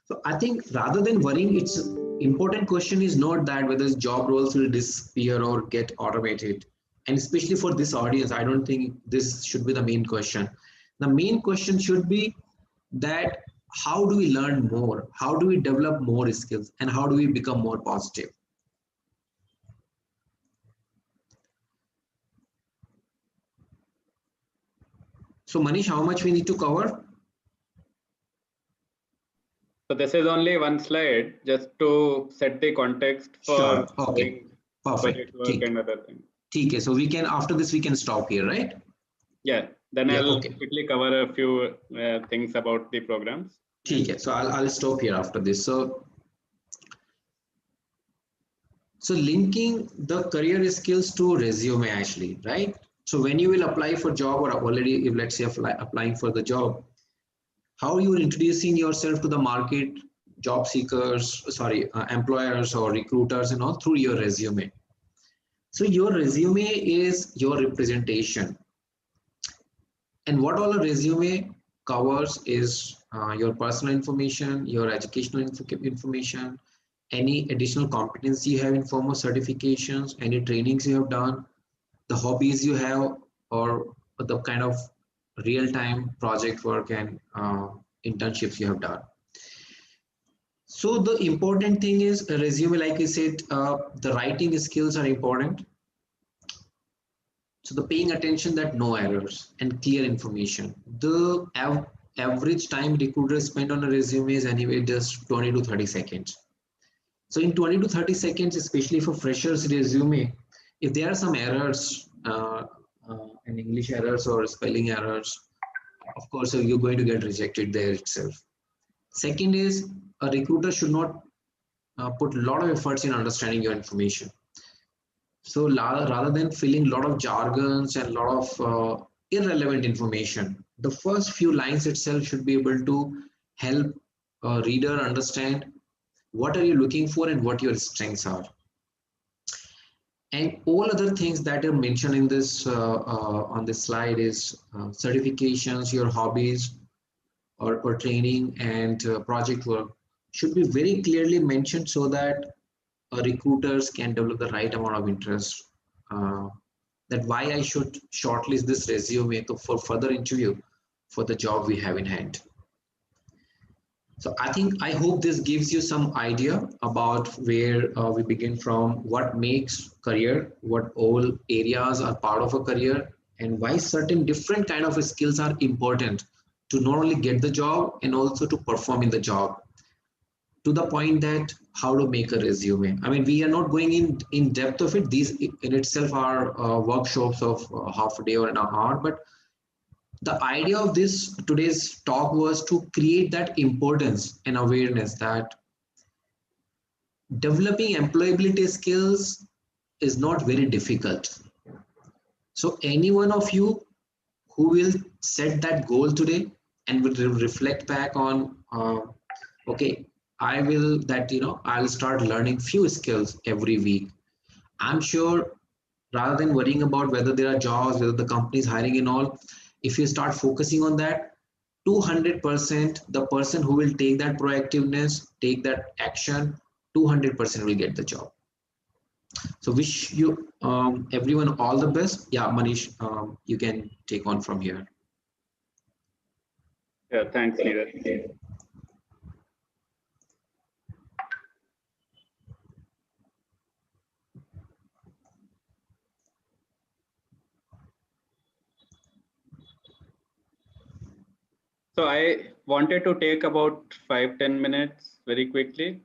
So I think rather than worrying, it's important question is not that whether job roles will disappear or get automated. And especially for this audience, I don't think this should be the main question. The main question should be that how do we learn more? How do we develop more skills? And how do we become more positive? So Manish, how much we need to cover? So this is only one slide just to set the context for Sure. Okay. doing Perfect. project work and other things. Okay. So we can, after this, we can stop here, right? Yeah. Then Yeah, I'll okay. quickly cover a few things about the programs. Okay. So I'll stop here after this. So linking the career skills to resume actually, right? So when you will apply for job or already, if let's say applying for the job, how you are introducing yourself to the market, job seekers, sorry, employers or recruiters and all through your resume. So your resume is your representation. And what all a resume covers is your personal information, your educational information, any additional competency you have in form of certifications, any trainings you have done, the hobbies you have, or the kind of real-time project work and internships you have done. So the important thing is a resume, like I said, the writing skills are important. So the paying attention that no errors and clear information. The average time recruiters spend on a resume is anyway just 20 to 30 seconds. So in 20 to 30 seconds, especially for freshers resume, if there are some errors, and English errors or spelling errors, of course, you're going to get rejected there itself. Second is a recruiter should not put a lot of efforts in understanding your information. So rather than filling a lot of jargons and a lot of irrelevant information, the first few lines itself should be able to help a reader understand what are you looking for and what your strengths are. And all other things that are mentioned in this on this slide is certifications, your hobbies, or training and project work should be very clearly mentioned so that recruiters can develop the right amount of interest. That why I should shortlist this resume for further interview for the job we have in hand. So I hope this gives you some idea about where we begin from, what makes career, what all areas are part of a career, and why certain different kind of skills are important to not only get the job and also to perform in the job. To the point that how to make a resume. I mean, we are not going in depth of it. These in itself are workshops of half a day or an hour, but the idea of this today's talk was to create that importance and awareness that developing employability skills is not very difficult. So any one of you who will set that goal today and will reflect back on, okay, I will that I'll start learning few skills every week. I'm sure rather than worrying about whether there are jobs, whether the company is hiring and all, if you start focusing on that, 200% the person who will take that proactiveness, take that action, 200% will get the job. So wish you everyone all the best. Yeah, Manish, you can take on from here. Yeah, thanks, Neeraj. So I wanted to take about 5-10 minutes very quickly.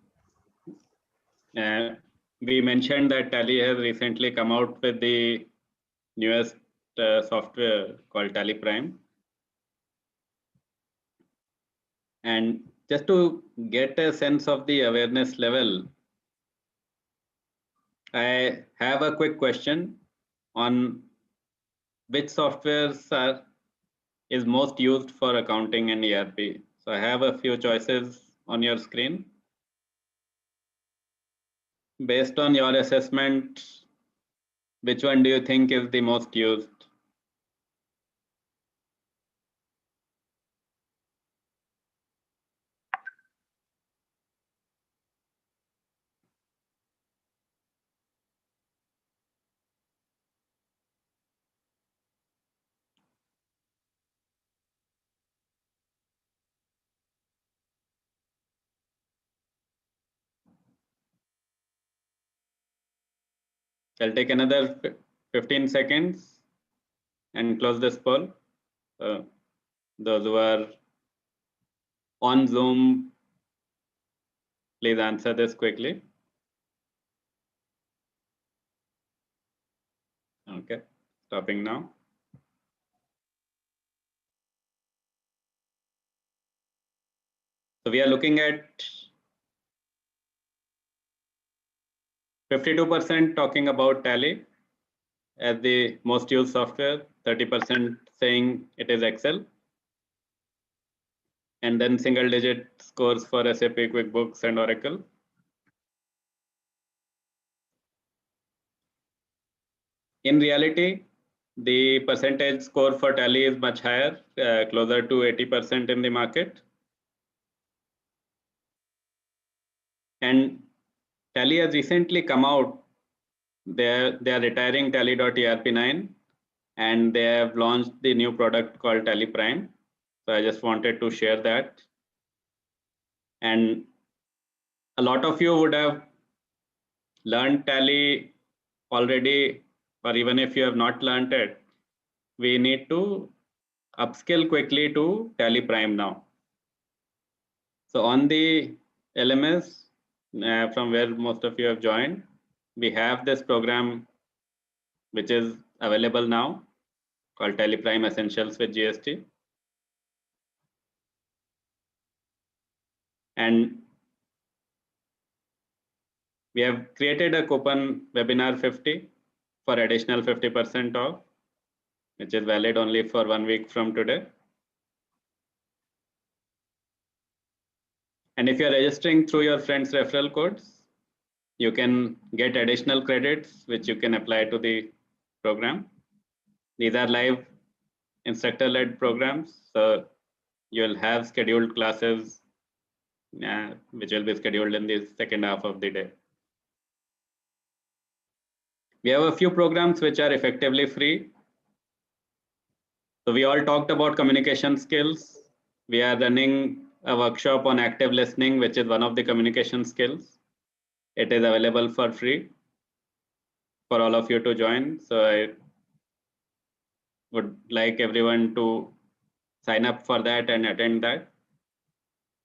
We mentioned that Tally has recently come out with the newest software called Tally Prime. And just to get a sense of the awareness level, I have a quick question on which softwares is most used for accounting and ERP. So I have a few choices on your screen. Based on your assessment, which one do you think is the most used? I'll take another 15 seconds and close this poll. Those who are on Zoom, please answer this quickly. Okay, stopping now. So we are looking at 52% talking about Tally as the most used software, 30% saying it is Excel, and then single digit scores for SAP, QuickBooks, and Oracle. In reality, the percentage score for Tally is much higher, closer to 80% in the market. And Tally has recently come out. They are retiring Tally.ERP9, and they have launched the new product called Tally Prime. So I just wanted to share that. And a lot of you would have learned Tally already, or even if you have not learned it, we need to upskill quickly to Tally Prime now. So on the LMS, from where most of you have joined, we have this program which is available now called Tally Prime Essentials with GST. And we have created a coupon webinar 50 for additional 50% off, which is valid only for 1 week from today. And if you're registering through your friends' referral codes, you can get additional credits, which you can apply to the program. These are live instructor-led programs. So you'll have scheduled classes, which will be scheduled in the second half of the day. We have a few programs which are effectively free. So we all talked about communication skills. We are running a workshop on active listening, which is one of the communication skills. It is available for free for all of you to join. So I would like everyone to sign up for that and attend that.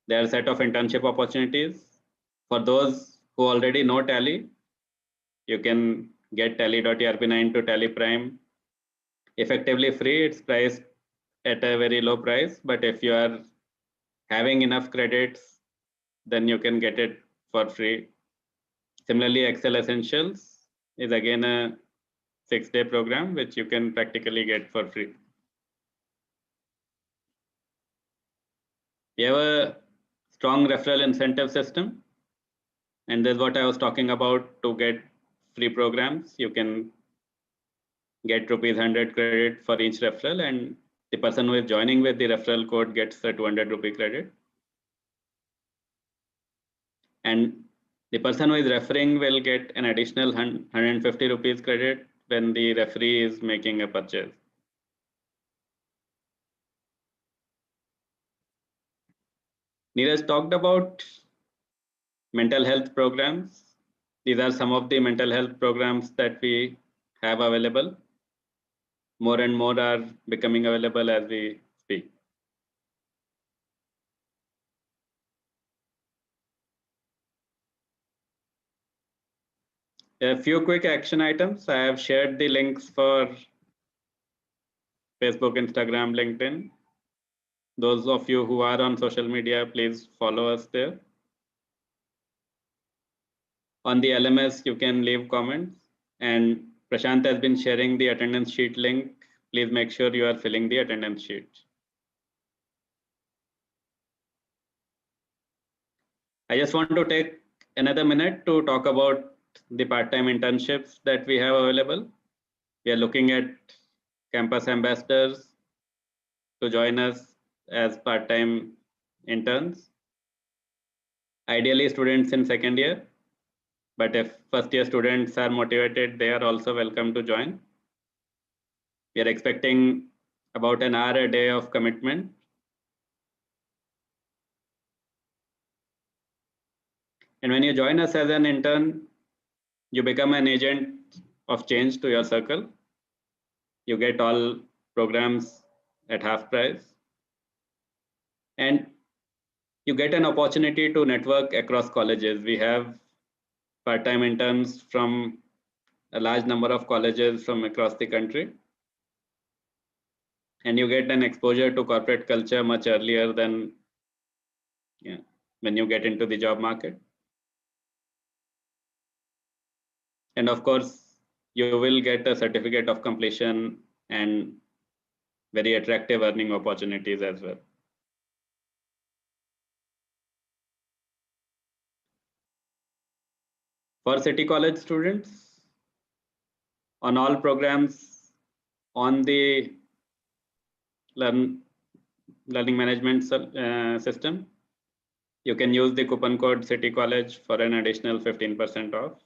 There are a set of internship opportunities. For those who already know Tally, you can get Tally.ERP9 to Tally Prime effectively free. It's priced at a very low price, but if you are having enough credits, then you can get it for free. Similarly, Excel Essentials is again a 6-day program, which you can practically get for free. We have a strong referral incentive system. And this is what I was talking about. To get free programs, you can get ₹100 credit for each referral, and the person who is joining with the referral code gets the ₹200 credit. And the person who is referring will get an additional ₹150 credit when the referee is making a purchase. Neeraj talked about mental health programs. These are some of the mental health programs that we have available. More and more are becoming available as we speak. A few quick action items. I have shared the links for Facebook, Instagram, LinkedIn. Those of you who are on social media, please follow us there. On the LMS, you can leave comments, and Prashant has been sharing the attendance sheet link. Please make sure you are filling the attendance sheet. I just want to take another minute to talk about the part-time internships that we have available. We are looking at campus ambassadors to join us as part-time interns. Ideally, students in second year, but if first-year students are motivated, they are also welcome to join. We are expecting about an hour a day of commitment. And when you join us as an intern, you become an agent of change to your circle. You get all programs at half price. And you get an opportunity to network across colleges. We have part-time interns from a large number of colleges from across the country. And you get an exposure to corporate culture much earlier than when you get into the job market. And of course, you will get a certificate of completion and very attractive earning opportunities as well. For City College students, on all programs on the learning management system, you can use the coupon code City College for an additional 15% off.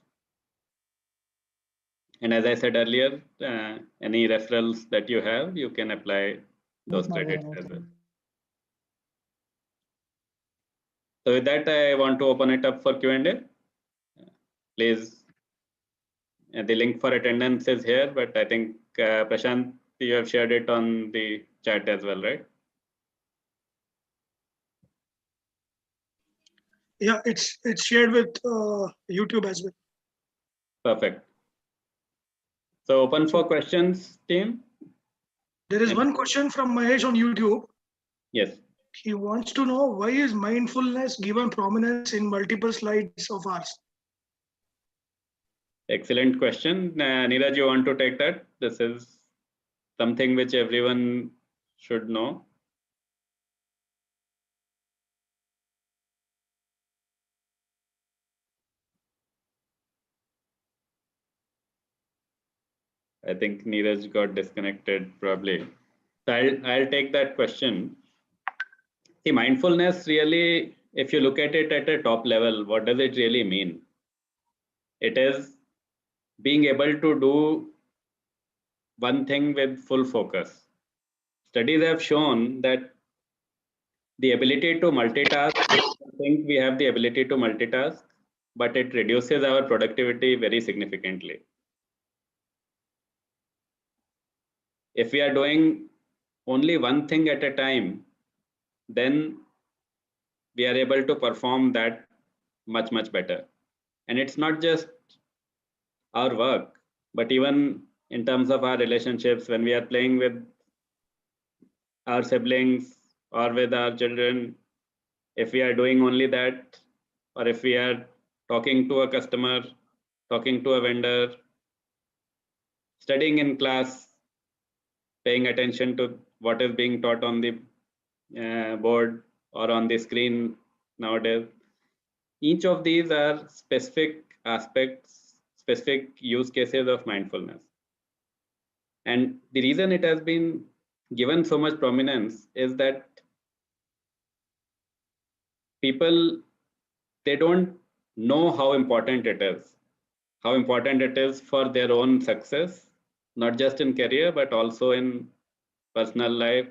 And as I said earlier, any referrals that you have, you can apply those credits as well. So with that, I want to open it up for Q&A. Please, the link for attendance is here, but I think Prashant, you have shared it on the chat as well, right? Yeah, it's shared with YouTube as well. Perfect. So open for questions, team. There is one question from Mahesh on YouTube. Yes. He wants to know, why is mindfulness given prominence in multiple slides of ours? Excellent question. Neeraj, you want to take that? This is something which everyone should know. I think Neeraj got disconnected probably. So I'll take that question. See, mindfulness really, if you look at it at a top level, what does it really mean? It is being able to do one thing with full focus. Studies have shown that The ability to multitask, I think we have the ability to multitask, but it reduces our productivity very significantly. If we are doing only one thing at a time, then we are able to perform that much better. And it's not just our work, but even in terms of our relationships, when we are playing with our siblings or with our children, if we are doing only that, or if we are talking to a customer, talking to a vendor, studying in class, paying attention to what is being taught on the board or on the screen nowadays, each of these are specific aspects, specific use cases of mindfulness. And the reason it has been given so much prominence is that people, they don't know how important it is for their own success, not just in career, but also in personal life,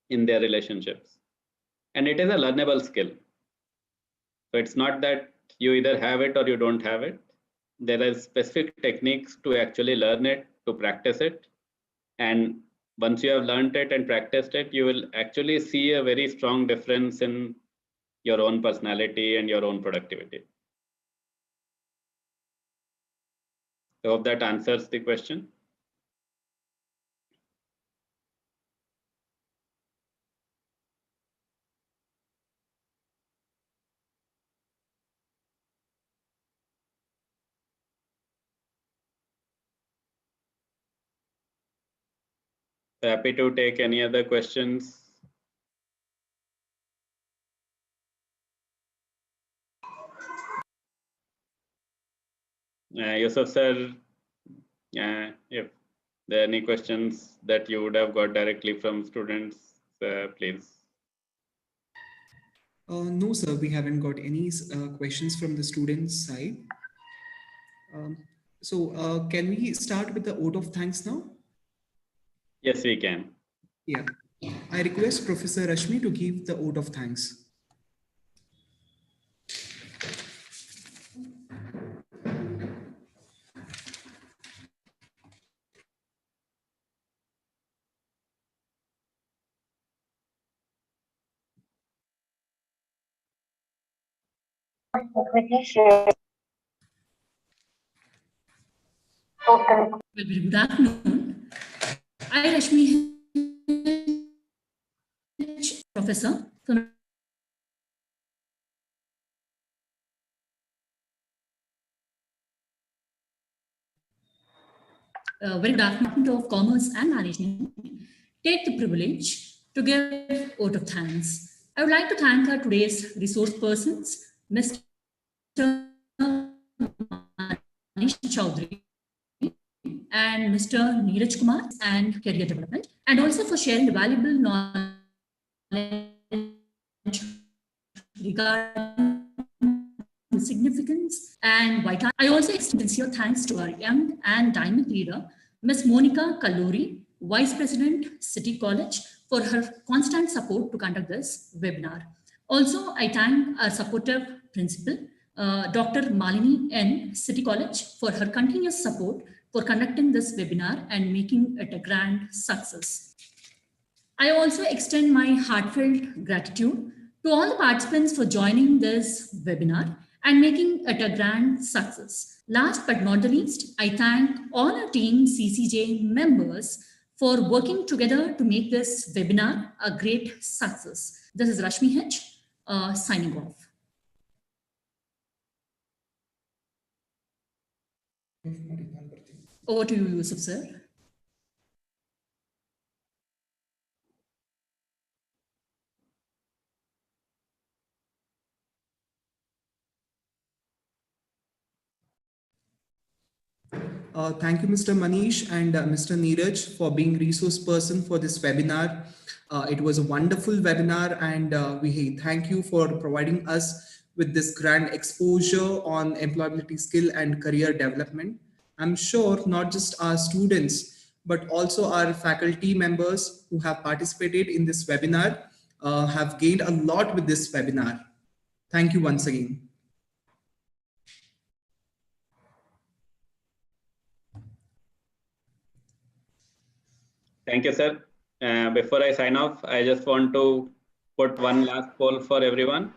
in their relationships. And it is a learnable skill. So it's not that you either have it or you don't have it. There are specific techniques to actually learn it, to practice it. And once you have learned it and practiced it, you will actually see a very strong difference in your own personality and your own productivity. I hope that answers the question. Happy to take any other questions. Yusuf sir, if there are any questions that you would have got directly from students, please. No, sir, we haven't got any questions from the students' side. So can we start with the vote of thanks now? Yes, we can. Yeah. I request Professor Rashmi to give the vote of thanks. Well, good afternoon. I, Rashmi, Professor from very good afternoon of Commerce and Management, take the privilege to give vote of thanks. I would like to thank our today's resource persons, Mr. Manish Chaudhary and Mr. Neeraj Kumar and Career Development, and also for sharing the valuable knowledge regarding the significance and vitality. I also extend sincere thanks to our young and dynamic leader, Ms. Monica Kalluri, Vice President, City College, for her constant support to conduct this webinar. Also, I thank our supportive principal, Dr. Malini N, City College, for her continuous support for conducting this webinar and making it a grand success. I also extend my heartfelt gratitude to all the participants for joining this webinar and making it a grand success. Last but not the least, I thank all our team CCJ members for working together to make this webinar a great success. This is Rashmi H, signing off. Over to you, Yusuf sir. Thank you, Mr. Manish and Mr. Neeraj for being resource person for this webinar. It was a wonderful webinar and we thank you for providing us with this grand exposure on employability skill and career development. I'm sure not just our students, but also our faculty members who have participated in this webinar have gained a lot with this webinar. Thank you once again. Thank you, sir. Before I sign off, I just want to put one last poll for everyone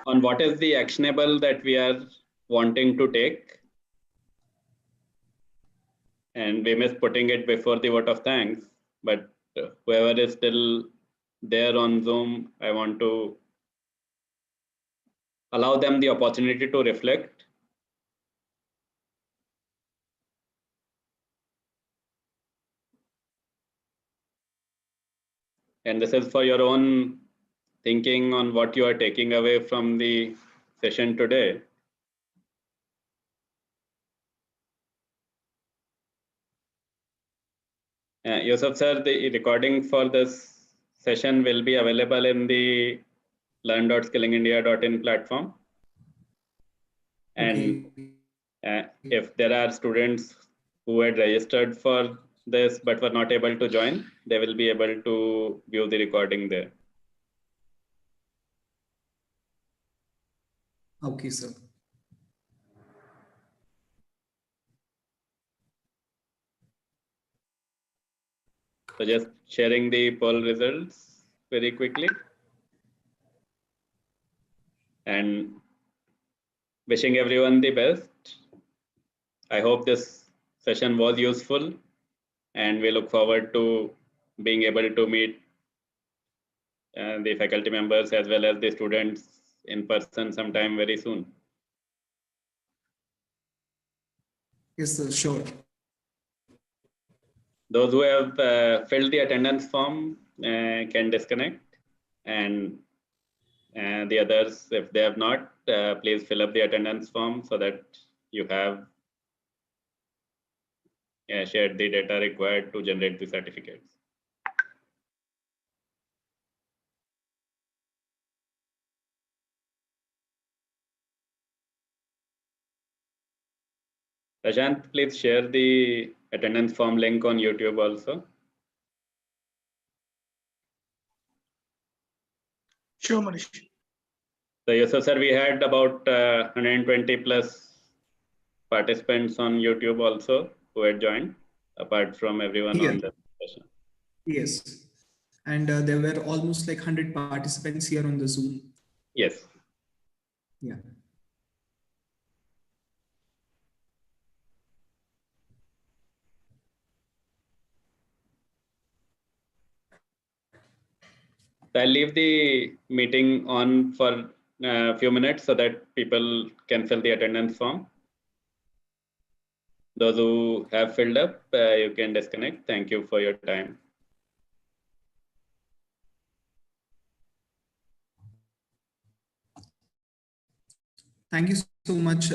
on what is the actionable that we are wanting to take. And we miss putting it before the vote of thanks, but whoever is still there on Zoom, I want to allow them the opportunity to reflect. And this is for your own thinking on what you are taking away from the session today. Yusuf sir, the recording for this session will be available in the learn.skillingindia.in platform. And if there are students who had registered for this but were not able to join, they will be able to view the recording there. Okay, sir. So just sharing the poll results very quickly. And wishing everyone the best. I hope this session was useful, and we look forward to being able to meet the faculty members as well as the students in person sometime very soon. Yes, sir, sure. Those who have filled the attendance form can disconnect, and the others, if they have not, please fill up the attendance form so that you have shared the data required to generate the certificates. Prashant, please share the attendance form link on YouTube also. Sure, Manish. So yes, sir, we had about 120 plus participants on YouTube also who had joined, apart from everyone on the session. Yes. And there were almost like 100 participants here on the Zoom. Yes. Yeah. I'll leave the meeting on for a few minutes so that people can fill the attendance form. Those who have filled up, you can disconnect. Thank you for your time. Thank you so much.